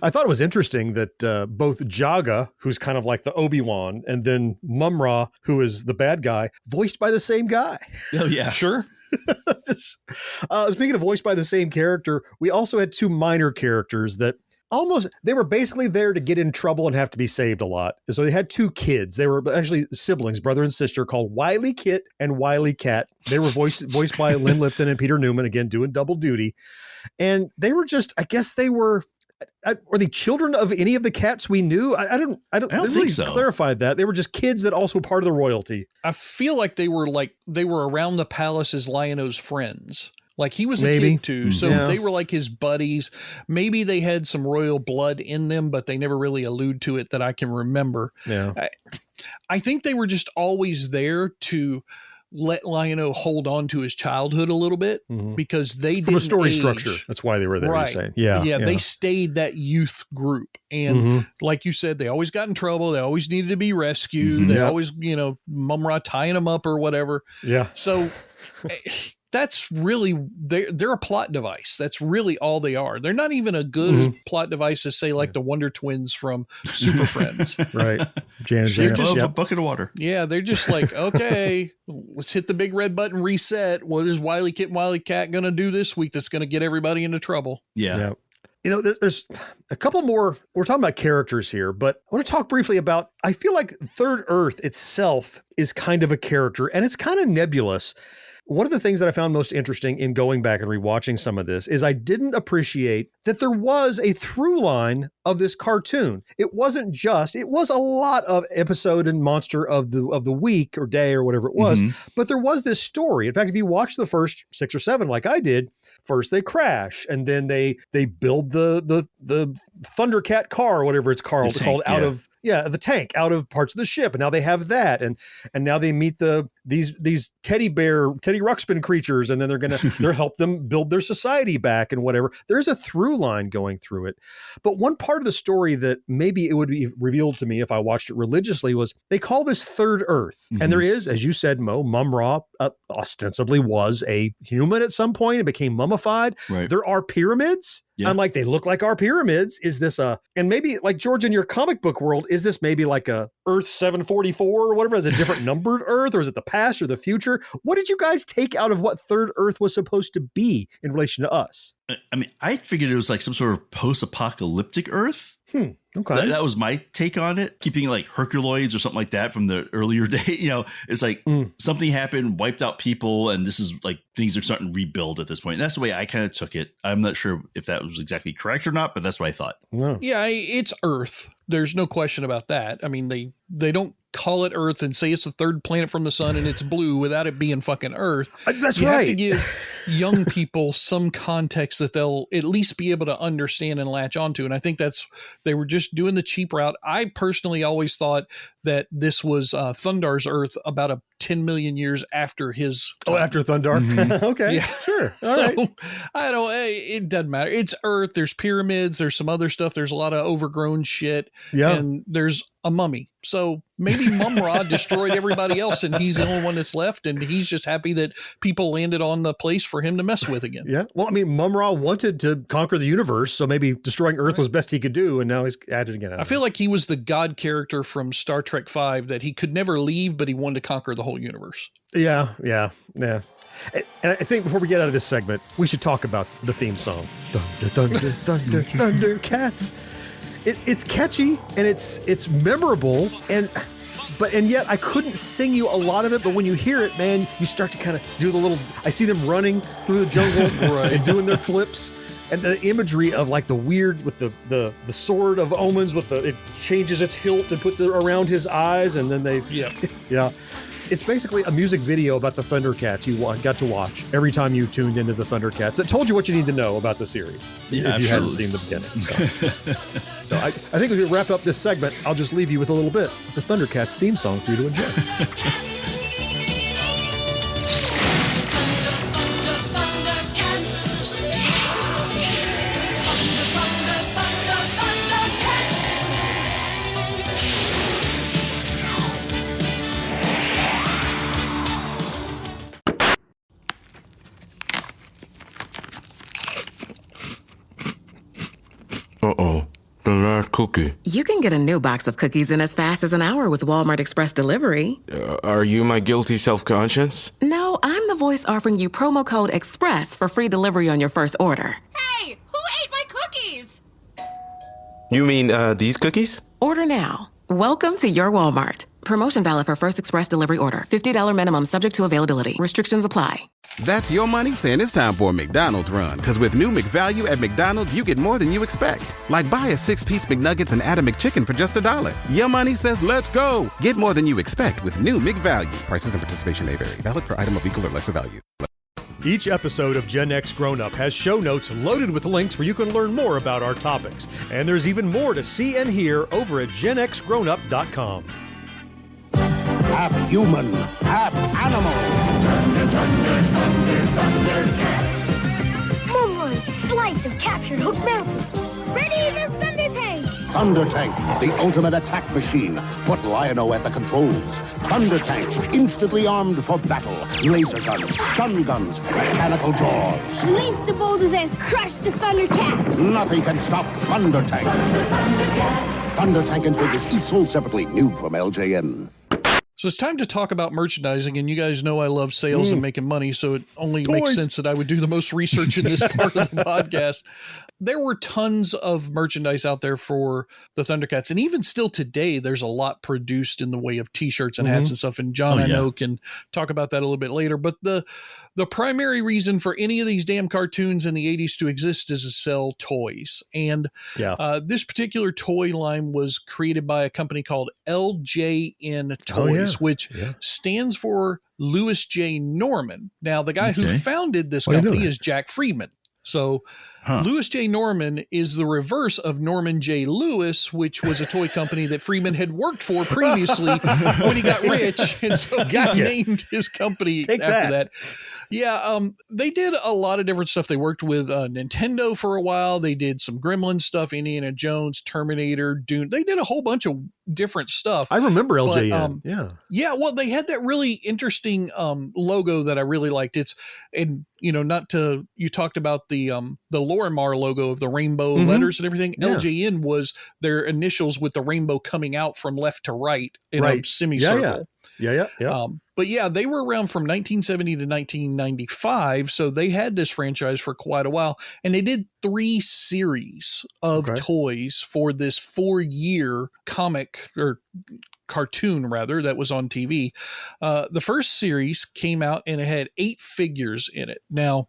I thought it was interesting that both Jaga, who's kind of like the Obi-Wan, and then Mumm-Ra, who is the bad guy, voiced by the same guy. Oh, yeah. Sure. Speaking of voiced by the same character, we also had 2 minor characters that they were basically there to get in trouble and have to be saved a lot. So they had 2 kids. They were actually siblings, brother and sister, called Wily Kit and Wily Cat. They were voiced by Lynn Lipton and Peter Newman, again, doing double duty. And they were just, I guess they were they children of any of the cats we knew? I don't think so. Clarified that. They were just kids that also part of the royalty. I feel like they were around the palace as Lion-O's friends. He was a kid too, so they were like his buddies. Maybe they had some royal blood in them, but they never really allude to it that I can remember. Yeah, I think they were just always there to let Lion-O hold on to his childhood a little bit because they didn't from a story age. Structure. That's why they were there. Right. You're saying, yeah. They stayed that youth group, and like you said, they always got in trouble. They always needed to be rescued. They always, Mumm-Ra tying them up or whatever. Yeah. So. That's really, they're a plot device. That's really all they are. They're not even a good plot device to say the Wonder Twins from Super Friends. Right. Janet, they're just a bucket of water. Yeah. They're just okay, let's hit the big red button, reset. What is Wily Kit and Wily Cat going to do this week that's going to get everybody into trouble? Yeah. There's a couple more. We're talking about characters here, but I want to talk briefly about, I feel like Third Earth itself is kind of a character, and it's kind of nebulous. One of the things that I found most interesting in going back and rewatching some of this is I didn't appreciate that there was a through line of this cartoon. It was a lot of episode and monster of the week or day or whatever it was, but there was this story. In fact, if you watch the first 6 or 7, like I did, first they crash and then they build the ThunderCat car or whatever it's called, out of the tank, out of parts of the ship. And now they have that. And now they meet these teddy Ruxpin creatures, and then they'll help them build their society back and whatever. There's a through line going through it. But one part of the story that maybe it would be revealed to me if I watched it religiously was they call this Third Earth. And there is, as you said, Mo, Mumm-Ra ostensibly was a human at some point and became mummified. Right. There are pyramids. Yeah. I'm like, they look like our pyramids. Is this and maybe like George, in your comic book world, is this maybe like a Earth 744 or whatever? Is it a different numbered Earth, or is it the past or the future? What did you guys take out of what Third Earth was supposed to be in relation to us? I mean, I figured it was like some sort of post-apocalyptic Earth. Okay. That was my take on it. Keep thinking like Herculoids or something like that from the earlier day. It's like something happened, wiped out people, and this is like things are starting to rebuild at this point. And that's the way I kind of took it. I'm not sure if that was exactly correct or not, but that's what I thought. No. Yeah, it's Earth. There's no question about that. I mean, they don't call it Earth and say it's the third planet from the sun and it's blue without it being fucking Earth. That's you right. have to give young people some context that they'll at least be able to understand and latch onto. And I think they were just doing the cheap route. I personally always thought that this was Thundar's Earth about 10 million years after his. After Thundar. Okay. Yeah. Sure. All right. It doesn't matter. It's Earth. There's pyramids. There's some other stuff. There's a lot of overgrown shit. Yeah. And there's a mummy. So maybe Mumm-Ra destroyed everybody else and he's the only one that's left, and he's just happy that people landed on the place for him to mess with again. Yeah. Well, I mean, Mumm-Ra wanted to conquer the universe, so maybe destroying Earth was best he could do, and now he's at it again. I feel like he was the god character from Star Trek V, that he could never leave, but he wanted to conquer the whole universe. Yeah. And I think before we get out of this segment, we should talk about the theme song. Thunder, thunder, thunder, cats. It's catchy and it's memorable, and yet I couldn't sing you a lot of it, but when you hear it, man, you start to kind of do the little, I see them running through the jungle right. and doing their flips, and the imagery of like the weird with the sword of omens with it changes its hilt and puts it around his eyes, and then yeah. It's basically a music video about the ThunderCats you got to watch every time you tuned into the ThunderCats. That told you what you need to know about the series if you hadn't seen the beginning. So I think as we wrap up this segment, I'll just leave you with a little bit of the ThunderCats theme song for you to enjoy. Uh-oh. The last cookie. You can get a new box of cookies in as fast as an hour with Walmart Express Delivery. Are you my guilty self-conscience? No, I'm the voice offering you promo code EXPRESS for free delivery on your first order. Hey, who ate my cookies? You mean, these cookies? Order now. Welcome to your Walmart. Promotion valid for first express delivery order. $50 minimum subject to availability. Restrictions apply. That's your money saying it's time for a McDonald's run. Because with new McValue at McDonald's, you get more than you expect. Like buy a 6-piece McNuggets and add a McChicken for just $1. Your money says let's go. Get more than you expect with new McValue. Prices and participation may vary. Valid for item of equal or lesser value. Each episode of Gen X Grown Up has show notes loaded with links where you can learn more about our topics. And there's even more to see and hear over at GenXGrownUp.com. Half human, half animal. Mumm-Ra, slice of captured hooked mountains. Ready to Thunder Tank! Thunder Tank, the ultimate attack machine. Put Lion-O at the controls. Thunder Tank, instantly armed for battle. Laser guns, stun guns, mechanical jaws. Release the boulders and crush the ThunderCats! Nothing can stop Thunder Tank. Thunder Tank and figures each sold separately. New from LJN. So it's time to talk about merchandising, and you guys know I love sales and making money, so it only makes sense that I would do the most research in this part of the podcast. There were tons of merchandise out there for the Thundercats, and even still today, there's a lot produced in the way of T-shirts and hats and stuff, and John, I know, can talk about that a little bit later, but the primary reason for any of these damn cartoons in the 80s to exist is to sell toys, and this particular toy line was created by a company called LJN Toys, which stands for Louis J. Norman. Now, the guy who founded this company is Jack Friedman. So Louis J. Norman is the reverse of Norman J. Lewis, which was a toy company that Friedman had worked for previously when he got rich. And so he named his company after that. Yeah, they did a lot of different stuff. They worked with Nintendo for a while. They did some Gremlin stuff, Indiana Jones, Terminator, Dune. They did a whole bunch of different stuff. I remember LJN. Yeah, well, they had that really interesting logo that I really liked. You talked about the Lorimar logo of the rainbow letters and everything. Yeah. LJN was their initials with the rainbow coming out from left to right in a semicircle. Yeah. But yeah, they were around from 1970 to 1995. So they had this franchise for quite a while, and they did 3 series of toys for this 4-year comic or cartoon rather that was on TV. The first series came out and it had 8 figures in it. Now,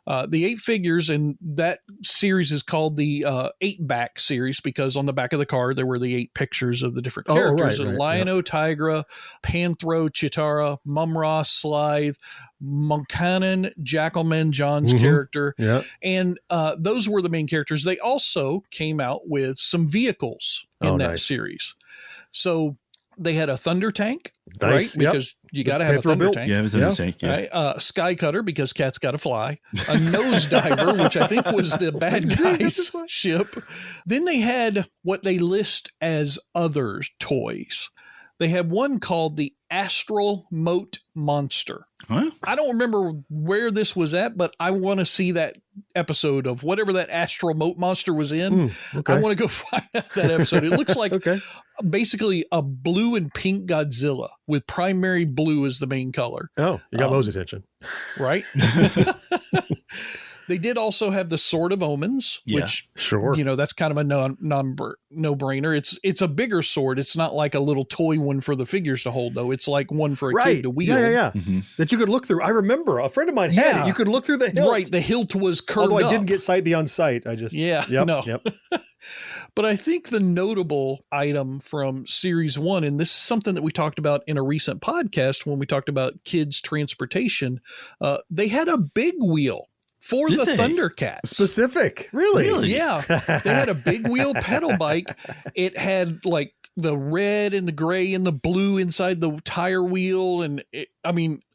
the 8 figures in that series is called the 8-back series because on the back of the card there were the 8 pictures of the different characters. Lion-O, Tigra, Panthro, Chitara, Mumm-Ra, Slythe, Monkanen, Jackalman, John's character. And those were the main characters. They also came out with some vehicles in that series. So they had a Thunder Tank, right? Because you got to have a Thunder Tank. Yeah, a Thunder Tank. Yeah. Right? Sky Cutter, because cats got to fly. A Nose Diver, which I think was the bad guy's ship. Then they had what they list as other toys. They had one called the Astral Moat Monster. Huh? I don't remember where this was at, but I want to see that episode of whatever that Astral Moat Monster was in. I want to go find out that episode. It looks like basically a blue and pink Godzilla with primary blue as the main color. Oh, you got Mo's attention. Right? They did also have the Sword of Omens, which, that's kind of a no-brainer. It's a bigger sword. It's not like a little toy one for the figures to hold, though. It's like one for a kid to wield. Yeah. That you could look through. I remember a friend of mine had it. You could look through the hilt. Right, the hilt was curved Although I didn't get sight beyond sight. I just... But I think the notable item from Series 1, and this is something that we talked about in a recent podcast when we talked about kids' transportation, they had a big wheel for the Thundercats. Specific. Really? Yeah. They had a big wheel pedal bike. It had like the red and the gray and the blue inside the tire wheel. And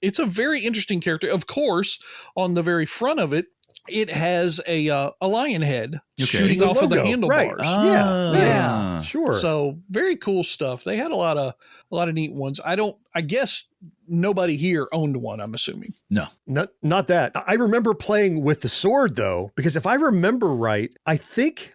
it's a very interesting character. Of course, on the very front of it, it has a lion head shooting off of the handlebars. Yeah. Sure. So very cool stuff. They had a lot of neat ones. I guess nobody here owned one, I'm assuming. No. Not that. I remember playing with the sword though, because if I remember right, I think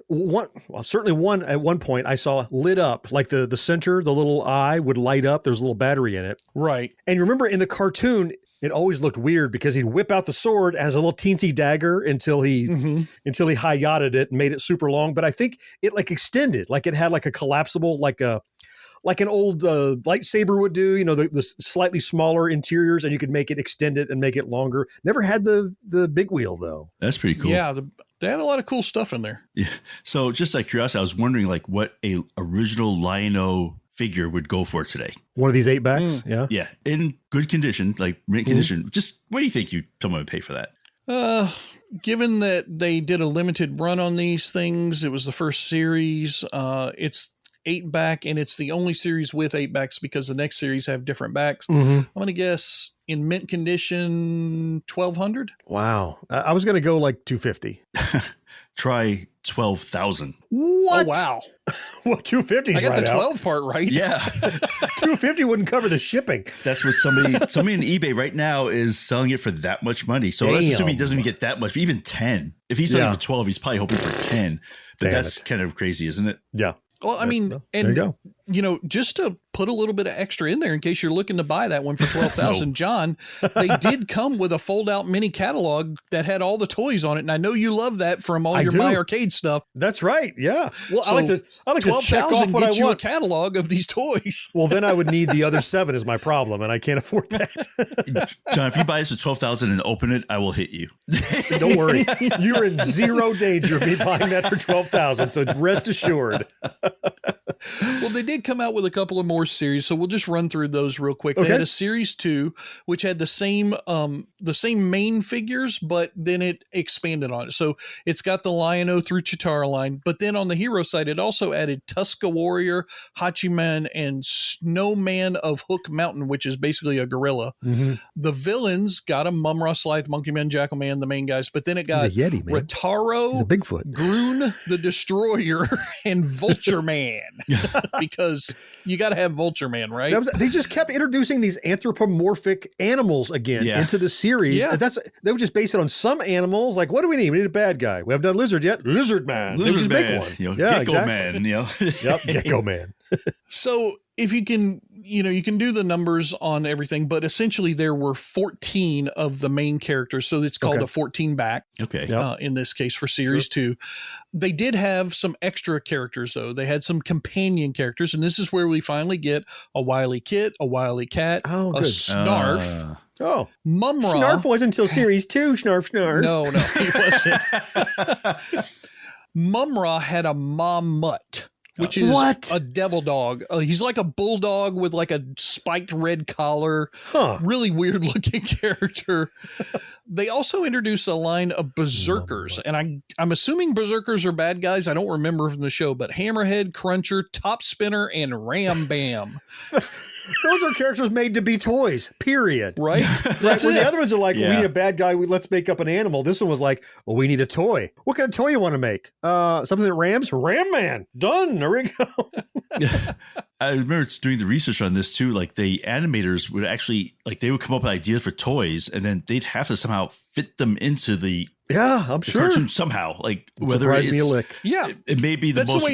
certainly one at one point I saw lit up, like the center, the little eye would light up. There's a little battery in it. Right. And you remember in the cartoon, it always looked weird because he'd whip out the sword as a little teensy dagger until he hi-yachted it and made it super long. But I think it like extended, like it had like a collapsible, like an old lightsaber would do, the slightly smaller interiors, and you could make it extend it and make it longer. Never had the big wheel though. That's pretty cool. Yeah, they had a lot of cool stuff in there. Yeah. So just out of curiosity, I was wondering like what a original Lion-O figure would go for today. One of these 8-backs? Yeah. In good condition, like mint condition. Just what do you think someone would pay for that? Given that they did a limited run on these things, it was the first series. It's 8-back, and it's the only series with 8 backs because the next series have different backs. I'm going to guess in mint condition, $1,200. Wow. I was going to go like $250. Try 12,000. What? Oh, wow. Well, 250 is I got right the out. 12 part right. Yeah. 250 wouldn't cover the shipping. That's what somebody on eBay right now is selling it for that much money. So let's assume he doesn't even get that much, but even 10. If he's selling it for 12, he's probably hoping for 10. But that's kind of crazy, isn't it? Yeah. Well, I mean, there you go. just to put a little bit of extra in there in case you're looking to buy that one for $12,000, John, they did come with a fold-out mini catalog that had all the toys on it, and I know you love that from all your My Arcade stuff. That's right. Yeah. Well, So I like to check off what I gets you want. a catalog of these toys. Well, then I would need the other 7 is my problem, and I can't afford that. John, if you buy this for $12,000 and open it, I will hit you. Don't worry, you're in zero danger of me buying that for $12,000. So rest assured. Well, they did come out with a couple of more series, so we'll just run through those real quick. They had a series 2, which had the same main figures, but then it expanded on it. So it's got the Lion-O through Chitara line, but then on the hero side, it also added Tuska Warrior, Hachiman, and Snowman of Hook Mountain, which is basically a gorilla. Mm-hmm. The villains got a Mumm-Ra, Slythe, Monkey Man, Jackal Man, the main guys, but then it got He's a Yeti, man. Rataro, He's a Bigfoot, Groon the Destroyer, and Vulture Man. Because you got to have Vulture Man, right? They just kept introducing these anthropomorphic animals again into the series. Yeah. They would just base it on some animals. Like, what do we need? We need a bad guy. We haven't done Lizard yet. Lizard Man. They would just make one. Gecko Man. Yep, Gecko Man. So if you can, you can do the numbers on everything, but essentially there were 14 of the main characters. So it's called a 14 back. Okay. In this case for series 2. They did have some extra characters though. They had some companion characters, and this is where we finally get a Wily Kit, a Wily Cat, a Snarf. Mumm-Ra. Snarf wasn't until series 2. Snarf. No, he wasn't. Mumm-Ra had a Mom-Mutt, which is a devil dog. He's like a bulldog with like a spiked red collar. Really weird looking character. They also introduced a line of berserkers, and I'm assuming berserkers are bad guys. I don't remember from the show, but Hammerhead, Cruncher, Top Spinner, and Ram Bam. Those are characters made to be toys, period. Right? Right. When the other ones are like, we need a bad guy, let's make up an animal. This one was like, well, we need a toy. What kind of toy you want to make? Something that rams? Ram Man. Done. There we go. I remember doing the research on this too. Like the animators would actually, they would come up with ideas for toys, and then they'd have to somehow fit them into the I'm sure cartoon somehow. Like whether surprised me a lick. Yeah, it may be the most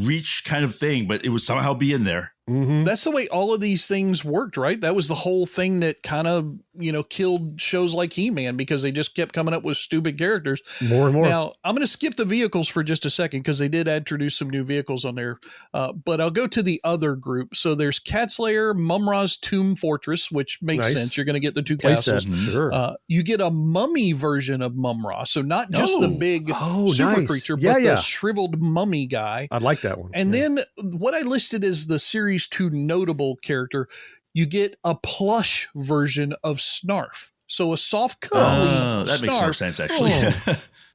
reach kind of thing, but it would somehow be in there. Mm-hmm. That's the way all of these things worked, right? That was the whole thing that kind of, killed shows like He-Man, because they just kept coming up with stupid characters. More and more. Now, I'm going to skip the vehicles for just a second because they did introduce some new vehicles on there. But I'll go to the other group. So there's Cat's Lair, Mumm-Ra's Tomb Fortress, which makes sense. You're going to get the 2 castles. Sure. You get a mummy version of Mumm-Ra. So not just the big super creature, but the shriveled mummy guy. I'd like that one. And then what I listed as the series 2 notable character, you get a plush version of Snarf. So a soft cuddly that Snarf. makes more sense, actually.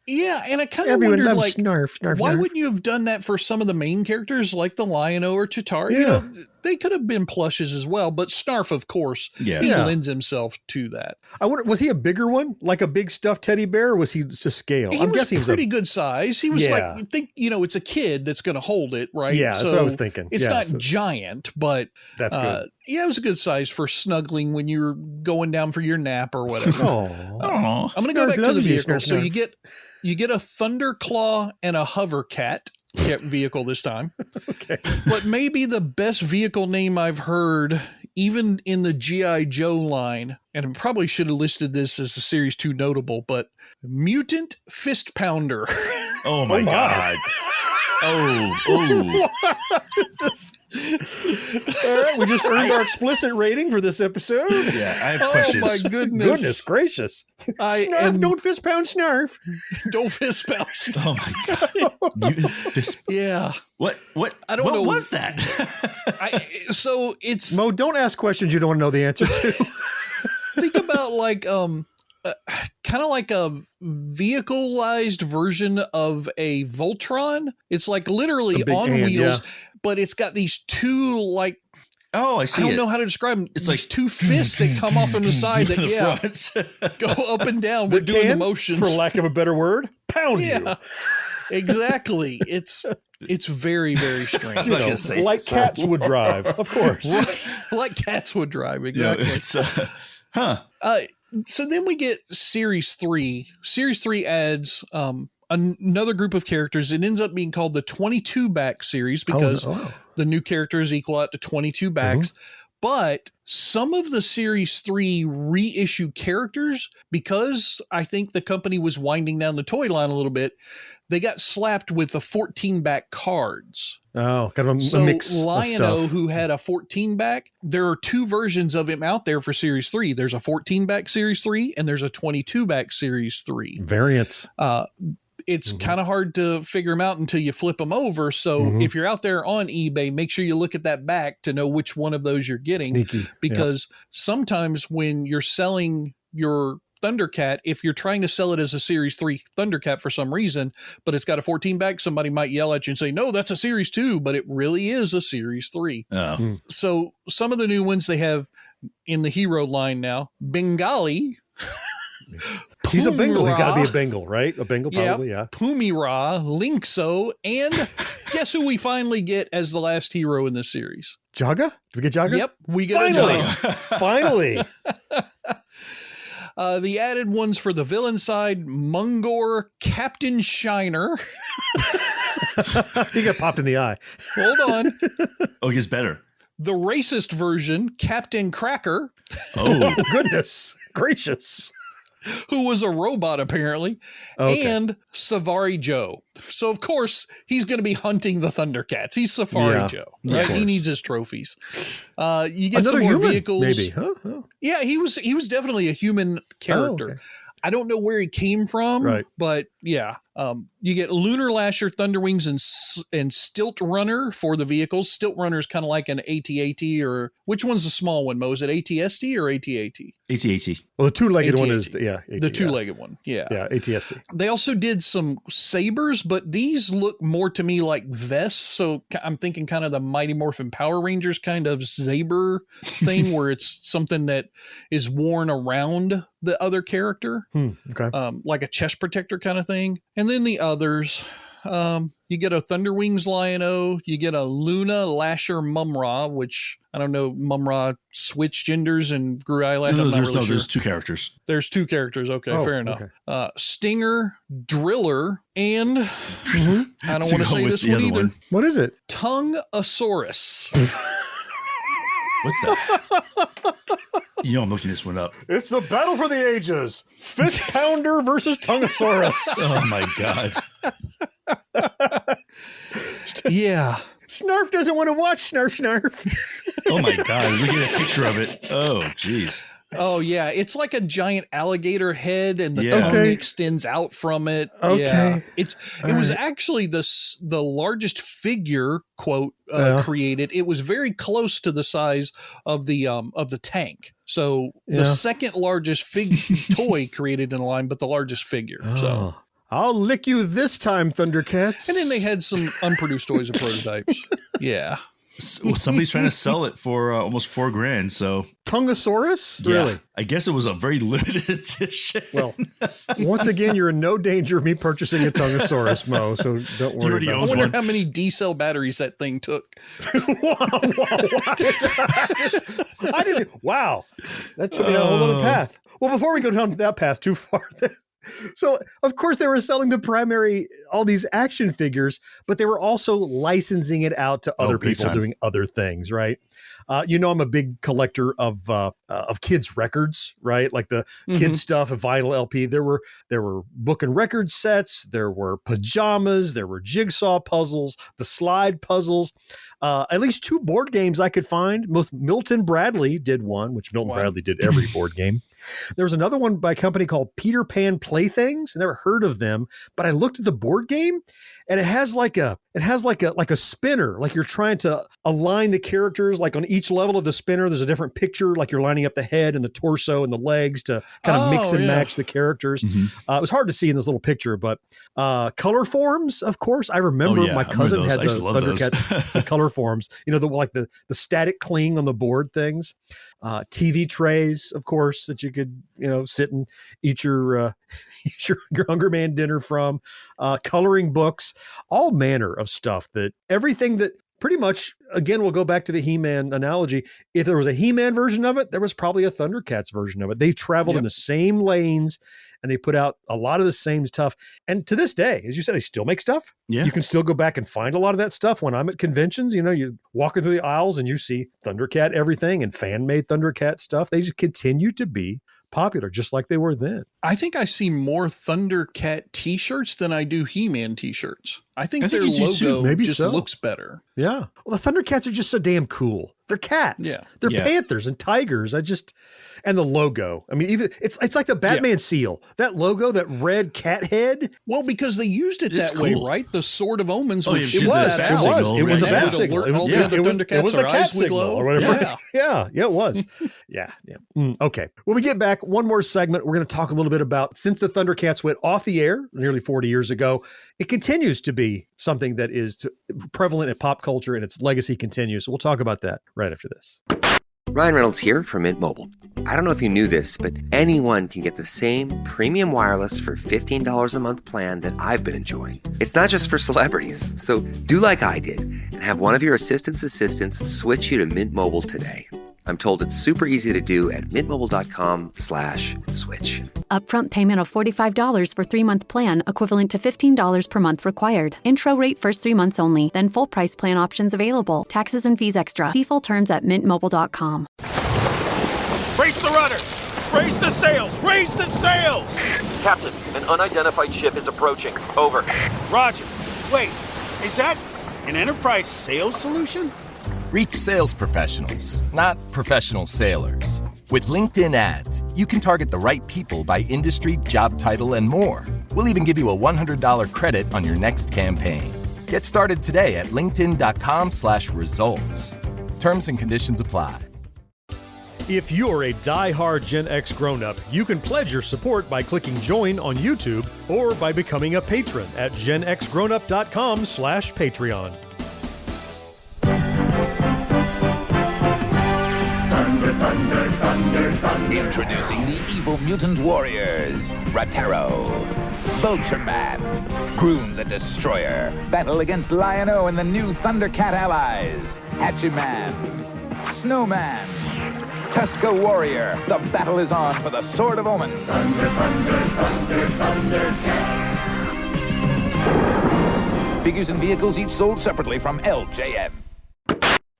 Yeah, and I kind of wondered, like, Snarf, why wouldn't you have done that for some of the main characters like the Lion-O or Chitara? Yeah. They could have been plushes as well, but Snarf, of course, he lends himself to that. I wonder, was he a bigger one, like a big stuffed teddy bear, or was he to scale? I'm guessing he was pretty good size. He was it's a kid that's going to hold it, right? Yeah, that's what I was thinking. It's not giant, but that's good. Yeah, it was a good size for snuggling when you're going down for your nap or whatever. I'm going to go back to the vehicle. So you get a Thunderclaw and a Hovercat vehicle this time. Okay. But maybe the best vehicle name I've heard, even in the G.I. Joe line, and I probably should have listed this as a series 2 notable, but Mutant Fist Pounder. Oh my God. Oh. All right, we just earned our explicit rating for this episode. Yeah, I have questions. Oh my goodness. Goodness gracious. Snarf, don't fist pound Snarf. Don't fist pound Snarf. Oh my God. Yeah. What? I don't know. What was that? So it's... Mo, don't ask questions you don't want to know the answer to. Think about kind of like a vehicleized version of a Voltron. It's like literally on wheels, but it's got these 2 I see. I don't know how to describe them. It's like 2 fists that come off on the side that go up and down. We're doing the motions, for lack of a better word, pound you. Exactly. It's very, very strange. Like cats would drive, of course. Right. Like cats would drive, exactly. So then we get Series 3. Series 3 adds another group of characters. It ends up being called the 22-back series because the new characters equal out to 22 backs. But some of the Series 3 reissue characters, because I think the company was winding down the toy line a little bit, they got slapped with the 14-back cards. Oh, kind of a mix Lion-O, of stuff. who had a 14-back, there are 2 versions of him out there for Series 3. There's a 14-back Series 3, and there's a 22-back Series 3. Variants. It's kind of hard to figure them out until you flip them over. So if you're out there on eBay, make sure you look at that back to know which one of those you're getting. Sneaky. Because sometimes when you're selling your ThunderCat, if you're trying to sell it as a Series 3 ThunderCat for some reason, but it's got a 14 back, somebody might yell at you and say, no, that's a Series 2, but it really is a Series 3. Oh. So some of the new ones they have in the hero line now, Bengali. He's a Bengal. He's got to be a Mumm-Ra. Bengal, right? A Bengal, probably, yeah. Mumm-Ra, Linkso, and guess who we finally get as the last hero in this series? Jaga? Did we get Jaga? Yep, we get Finally. a Jaga. Finally. The added ones for the villain side, Mungor, Captain Shiner. He got popped in the eye. Hold on. Oh, it gets better. The racist version, Captain Cracker. Oh, goodness gracious. Who was a robot, apparently, and Safari Joe. So, of course, he's going to be hunting the ThunderCats. He's Safari Joe. Right? He needs his trophies. You get Another some more human, vehicles. maybe, huh? Oh. Yeah, he was definitely a human character. Okay. I don't know where he came from, but yeah. You get Lunar Lasher, Thunderwings, and Stilt Runner for the vehicles. Stilt Runner is kind of like an AT-AT, or which one's the small one, Mo? Is it AT-ST or AT-AT? AT-AT. Well, the two-legged one AT-AT. is, the two-legged one. Yeah. Yeah, AT-ST. They also did some sabers, but these look more to me like vests. So I'm thinking kind of the Mighty Morphin Power Rangers kind of saber thing where it's something that is worn around the other character. Okay. Like a chest protector kind of thing. And then the others, you get a Thunderwings Lion-O, you get a Luna Lasher Mumm-Ra, which I don't know, Mumm-Ra switched genders and grew eyelash. There's 2 characters. There's 2 characters. Okay, fair enough. Okay. Stinger, Driller, and I don't want to say this one either. What is it? Tongue-Asaurus. What the? You know, I'm looking this one up. It's the battle for the ages. Fist Pounder versus Tongosaurus. Oh my god. Yeah. Snarf doesn't want to watch Snarf. Oh my god, look at a picture of it. Oh jeez. Oh yeah, it's like a giant alligator head, and the Yeah. tongue Okay. extends out from it. Okay. Yeah. It was right. actually the largest figure quote Yeah. created. It was very close to the size of the tank. So the second largest toy created in the line, but the largest figure. So. I'll lick you this time, Thundercats. And then they had some unproduced toys and prototypes. Yeah. Well, somebody's trying to sell it for almost $4,000. So Tongosaurus? yeah, Really? I guess it was a very limited edition. Well, once again, you're in no danger of me purchasing a Tongosaurus, Mo. So don't worry already about owns it. I wonder how many D-cell batteries that thing took. I didn't. Wow, that took me down a whole other path. Well, before we go down that path too far, so of course they were selling all these action figures, but they were also licensing it out to other big people time. doing other things, right? I'm a big collector of kids' records, right? Like the kids stuff, a vinyl LP. There were book and record sets. There were pajamas. There were jigsaw puzzles, the slide puzzles. At least 2 board games I could find. Milton Bradley did one, which Milton Bradley did every board game. There was another one by a company called Peter Pan Playthings. I never heard of them, but I looked at the board game, and it has like a spinner, like you're trying to align the characters. Like on each level of the spinner, there's a different picture, like you're lining up the head and the torso and the legs to kind of mix and match the characers. It was hard to see in this little picture, but color forms, of course. I remember my cousin had the ThunderCats, the color forms. The static cling on the board things. TV trays, of course, that you could, sit and eat your Hunger Man dinner from, coloring books, all manner of stuff, that everything that pretty much, again, we'll go back to the He-Man analogy. If there was a He-Man version of it, there was probably a ThunderCats version of it. They traveled in the same lanes and they put out a lot of the same stuff. And to this day, as you said, they still make stuff. Yeah. You can still go back and find a lot of that stuff. When I'm at conventions, you're walking through the aisles and you see ThunderCat everything and fan-made ThunderCat stuff. They just continue to be popular, just like they were then. I think I see more ThunderCat t-shirts than I do He-Man t-shirts. I think their logo Maybe just so. looks better. Yeah. Well, the ThunderCats are just so damn cool. They're cats. Yeah. They're panthers and tigers. And the logo. I mean, even it's like the Batman seal. That logo, that red cat head. Well, because they used it that way, right? The Sword of Omens. It was the bat signal. It was the cat signal or whatever. Yeah, it was. Yeah. Okay. When we get back, one more segment, we're going to talk a little bit about, since the ThunderCats went off the air nearly 40 years ago, it continues to be something that is prevalent in pop culture and its legacy continues. So we'll talk about that right after this. Ryan Reynolds here from Mint Mobile. I don't know if you knew this, but anyone can get the same premium wireless for $15 a month plan that I've been enjoying. It's not just for celebrities. So do like I did and have one of your assistants switch you to Mint Mobile today. I'm told it's super easy to do at mintmobile.com/switch. Upfront payment of $45 for 3-month plan, equivalent to $15 per month required. Intro rate first 3 months only, then full price plan options available. Taxes and fees extra. See full terms at mintmobile.com. Brace the rudders! Raise the sails! Raise the sails! Captain, an unidentified ship is approaching. Over. Roger. Wait, is that an enterprise sales solution? Reach sales professionals, not professional sailors. With LinkedIn ads, you can target the right people by industry, job title, and more. We'll even give you a $100 credit on your next campaign. Get started today at linkedin.com/results. Terms and conditions apply. If you're a die-hard Gen X grown-up, you can pledge your support by clicking join on YouTube or by becoming a patron at GenXGrownUp.com/Patreon. Introducing the evil mutant warriors, Ratero, Vulture-Man, Groom the Destroyer, battle against Lion-O and the new ThunderCat allies, Hatchet-Man, Snowman, Tusker Warrior. The battle is on for the Sword of Omens. ThunderCats. Figures and vehicles each sold separately from LJN.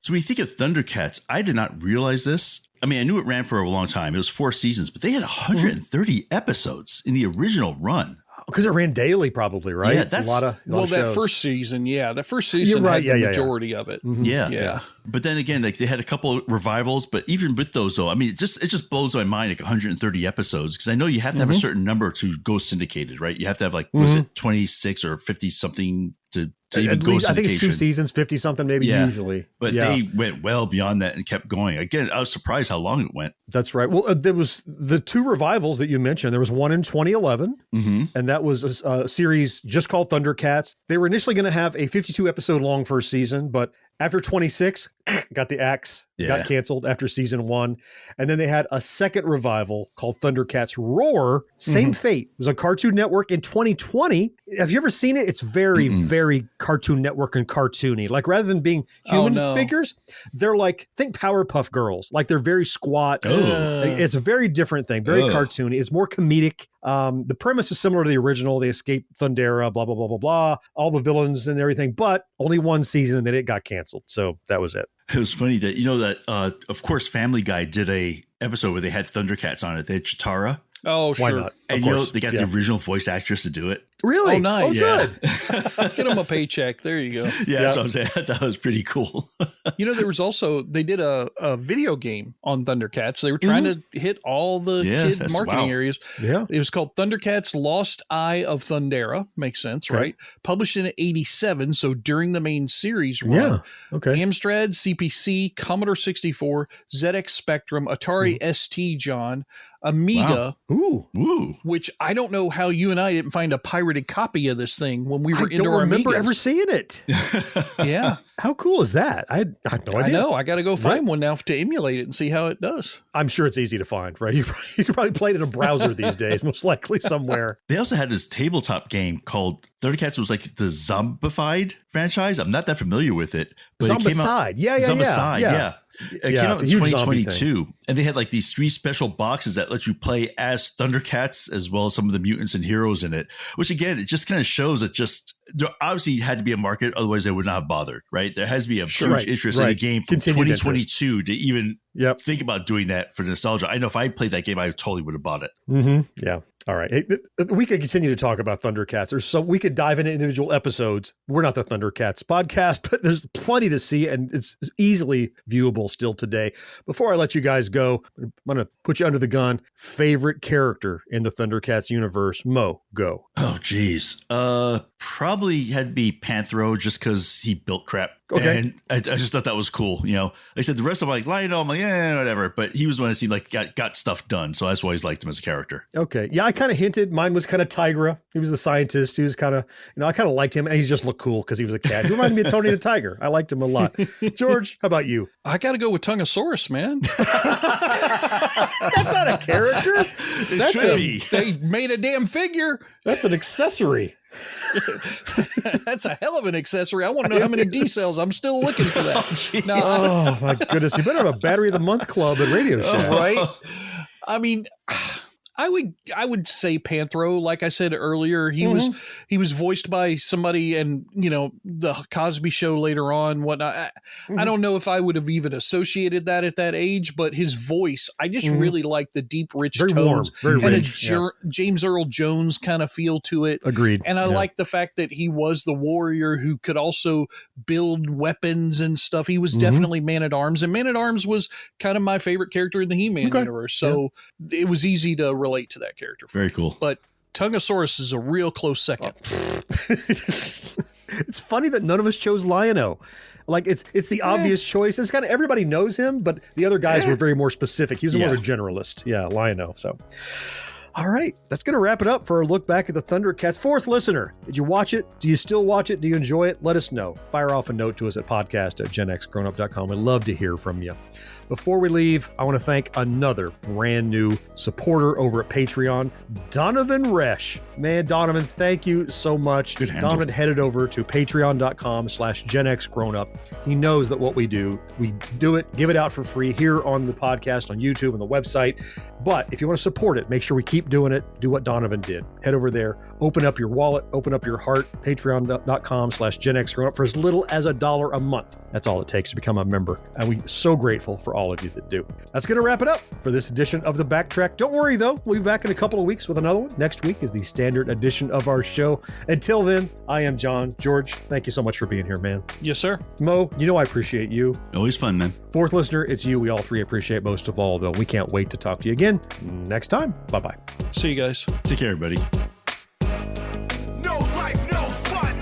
So when you think of ThunderCats, I did not realize this. I mean, I knew it ran for a long time. It was 4 seasons, but they had 130 episodes in the original run. Because it ran daily, probably, right? Yeah, that's a lot of that first season, the first season had the majority of it. Mm-hmm. Yeah. But then again, like they had a couple of revivals, but even with those, though, I mean, it just blows my mind, like 130 episodes, because I know you have to have a certain number to go syndicated, right? You have to have was it 26 or 50 something to even go syndication. I think it's 2 seasons, 50 something, maybe usually. But they went well beyond that and kept going. Again, I was surprised how long it went. That's right. Well, there was the 2 revivals that you mentioned. There was one in 2011, and that was a series just called ThunderCats. They were initially going to have a 52 episode long first season, but after 26, got the axe, got canceled after season 1. And then they had a second revival called ThunderCats Roar. Same fate. It was on Cartoon Network in 2020. Have you ever seen it? It's very, very Cartoon Network and cartoony. Like rather than being human figures, they're like, think Powerpuff Girls. Like they're very squat. It's a very different thing. Very cartoony. It's more comedic. The premise is similar to the original. They escape Thundera, blah, blah, blah, blah, blah. All the villains and everything, but only 1 season and then it got canceled. So that was it. It was funny that, of course, Family Guy did a episode where they had ThunderCats on it. They had Chitara. Oh, sure. Why not? And they got the original voice actress to do it. Really? Oh, nice. Oh, good. Get them a paycheck. There you go. Yeah, that's what I'm saying. That was pretty cool. There was also, they did a video game on ThunderCats. They were trying to hit all the kid marketing areas. Yeah. It was called ThunderCats Lost Eye of Thundera. Makes sense, right? Published in 87, so during the main series run. Yeah. Okay. Amstrad, CPC, Commodore 64, ZX Spectrum, Atari ST, John, Amiga, Ooh. which I don't know how you and I didn't find a pirated pirated copy of this thing when we were I don't remember ever seeing it. Yeah. How cool is that? I have no idea. I know. I got to go find one now to emulate it and see how it does. I'm sure it's easy to find, right? You can probably play it in a browser these days, most likely somewhere. They also had this tabletop game called ThunderCats. Was like the Zombified franchise. I'm not that familiar with it. But Zombicide. Zombicide, yeah. It came out in huge 2022, and they had like these 3 special boxes that let you play as ThunderCats as well as some of the mutants and heroes in it, which again, it just kind of shows that there obviously had to be a market. Otherwise they would not have bothered, right? There has to be a huge interest in a game from 2022 to even think about doing that for nostalgia. I know if I played that game, I totally would have bought it. Mm-hmm. Yeah. All right. Hey, we could continue to talk about ThunderCats. We could dive into individual episodes. We're not the ThunderCats podcast, but there's plenty to see, and it's easily viewable still today. Before I let you guys go, I'm going to put you under the gun. Favorite character in the ThunderCats universe? Mo, go. Oh, geez. Probably had to be Panthro just because he built crap. Okay. And I just thought that was cool. You know, like I said, the rest of them, like Lion-O, I'm like, whatever. But he was the one that seemed like got stuff done. So that's why I always liked him as a character. Okay. Yeah, I kind of hinted. Mine was kind of Tigra. He was the scientist. He was kind of, I kind of liked him. And he just looked cool because he was a cat. He reminded me of Tony the Tiger. I liked him a lot. George, how about you? I got to go with Tongosaurus, man. That's not a character. They made a damn figure. That's an accessory. That's a hell of an accessory. I want to know how many D cells. I'm still looking for that. Oh my goodness. You better have a Battery of the Month Club at Radio Shack. Right? I mean, I would say Panthro. Like I said earlier, he was voiced by somebody, and the Cosby Show later on, whatnot. I don't know if I would have even associated that at that age, but his voice, I just really like the deep, rich very tones, warm, very and rich. James Earl Jones kind of feel to it. Agreed. And I like the fact that he was the warrior who could also build weapons and stuff. He was definitely Man-at-Arms, and Man-at-Arms was kind of my favorite character in the He-Man universe. So it was easy to relate to that character. Very cool. But Tongosaurus is a real close second. It's funny that none of us chose Lion-O. Like it's the obvious choice. It's kind of everybody knows him, but the other guys were very more specific. He was more of a generalist. Yeah, Lion-O. So all right, that's going to wrap it up for a look back at the ThunderCats. Fourth listener, did you watch it? Do you still watch it? Do you enjoy it? Let us know. Fire off a note to us at podcast@GenXGrownUp.com. We'd love to hear from you. Before we leave, I want to thank another brand new supporter over at Patreon, Donovan Resch. Man, Donovan, thank you so much. Donovan headed over to patreon.com/GenXGrownUp. He knows that what we do it, give it out for free here on the podcast, on YouTube, and the website. But if you want to support it, make sure we keep doing it. Do what Donovan did. Head over there, open up your wallet, open up your heart, patreon.com/GenXGrownUp for as little as $1 a month. That's all it takes to become a member. And we're so grateful for all of you that do. That's going to wrap it up for this edition of The Backtrack. Don't worry, though. We'll be back in a couple of weeks with another one. Next week is the standard edition of our show. Until then, I am John. George, thank you so much for being here, man. Yes, sir. Mo, I appreciate you. Always fun, man. Fourth listener, it's you. We all three appreciate most of all, though. We can't wait to talk to you again next time. Bye-bye. See you guys. Take care, everybody. No life, no fun.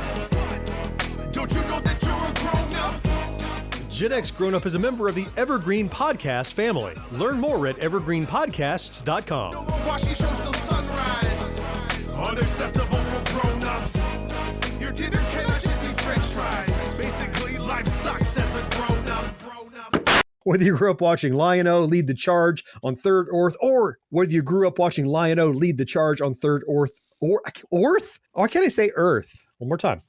Don't you know that you're a grown-up? Gen X Grown Up is a member of the Evergreen Podcast family. Learn more at evergreenpodcasts.com. No more watching shows till sunrise. Unacceptable for grown-ups. Your dinner cannot just be french fries. Basically, life sucks as a grown-up. Whether you grew up watching Lion-O lead the charge on Third Earth, or whether you grew up watching Lion-O lead the charge on Third Earth, Why can't I say Earth? One more time.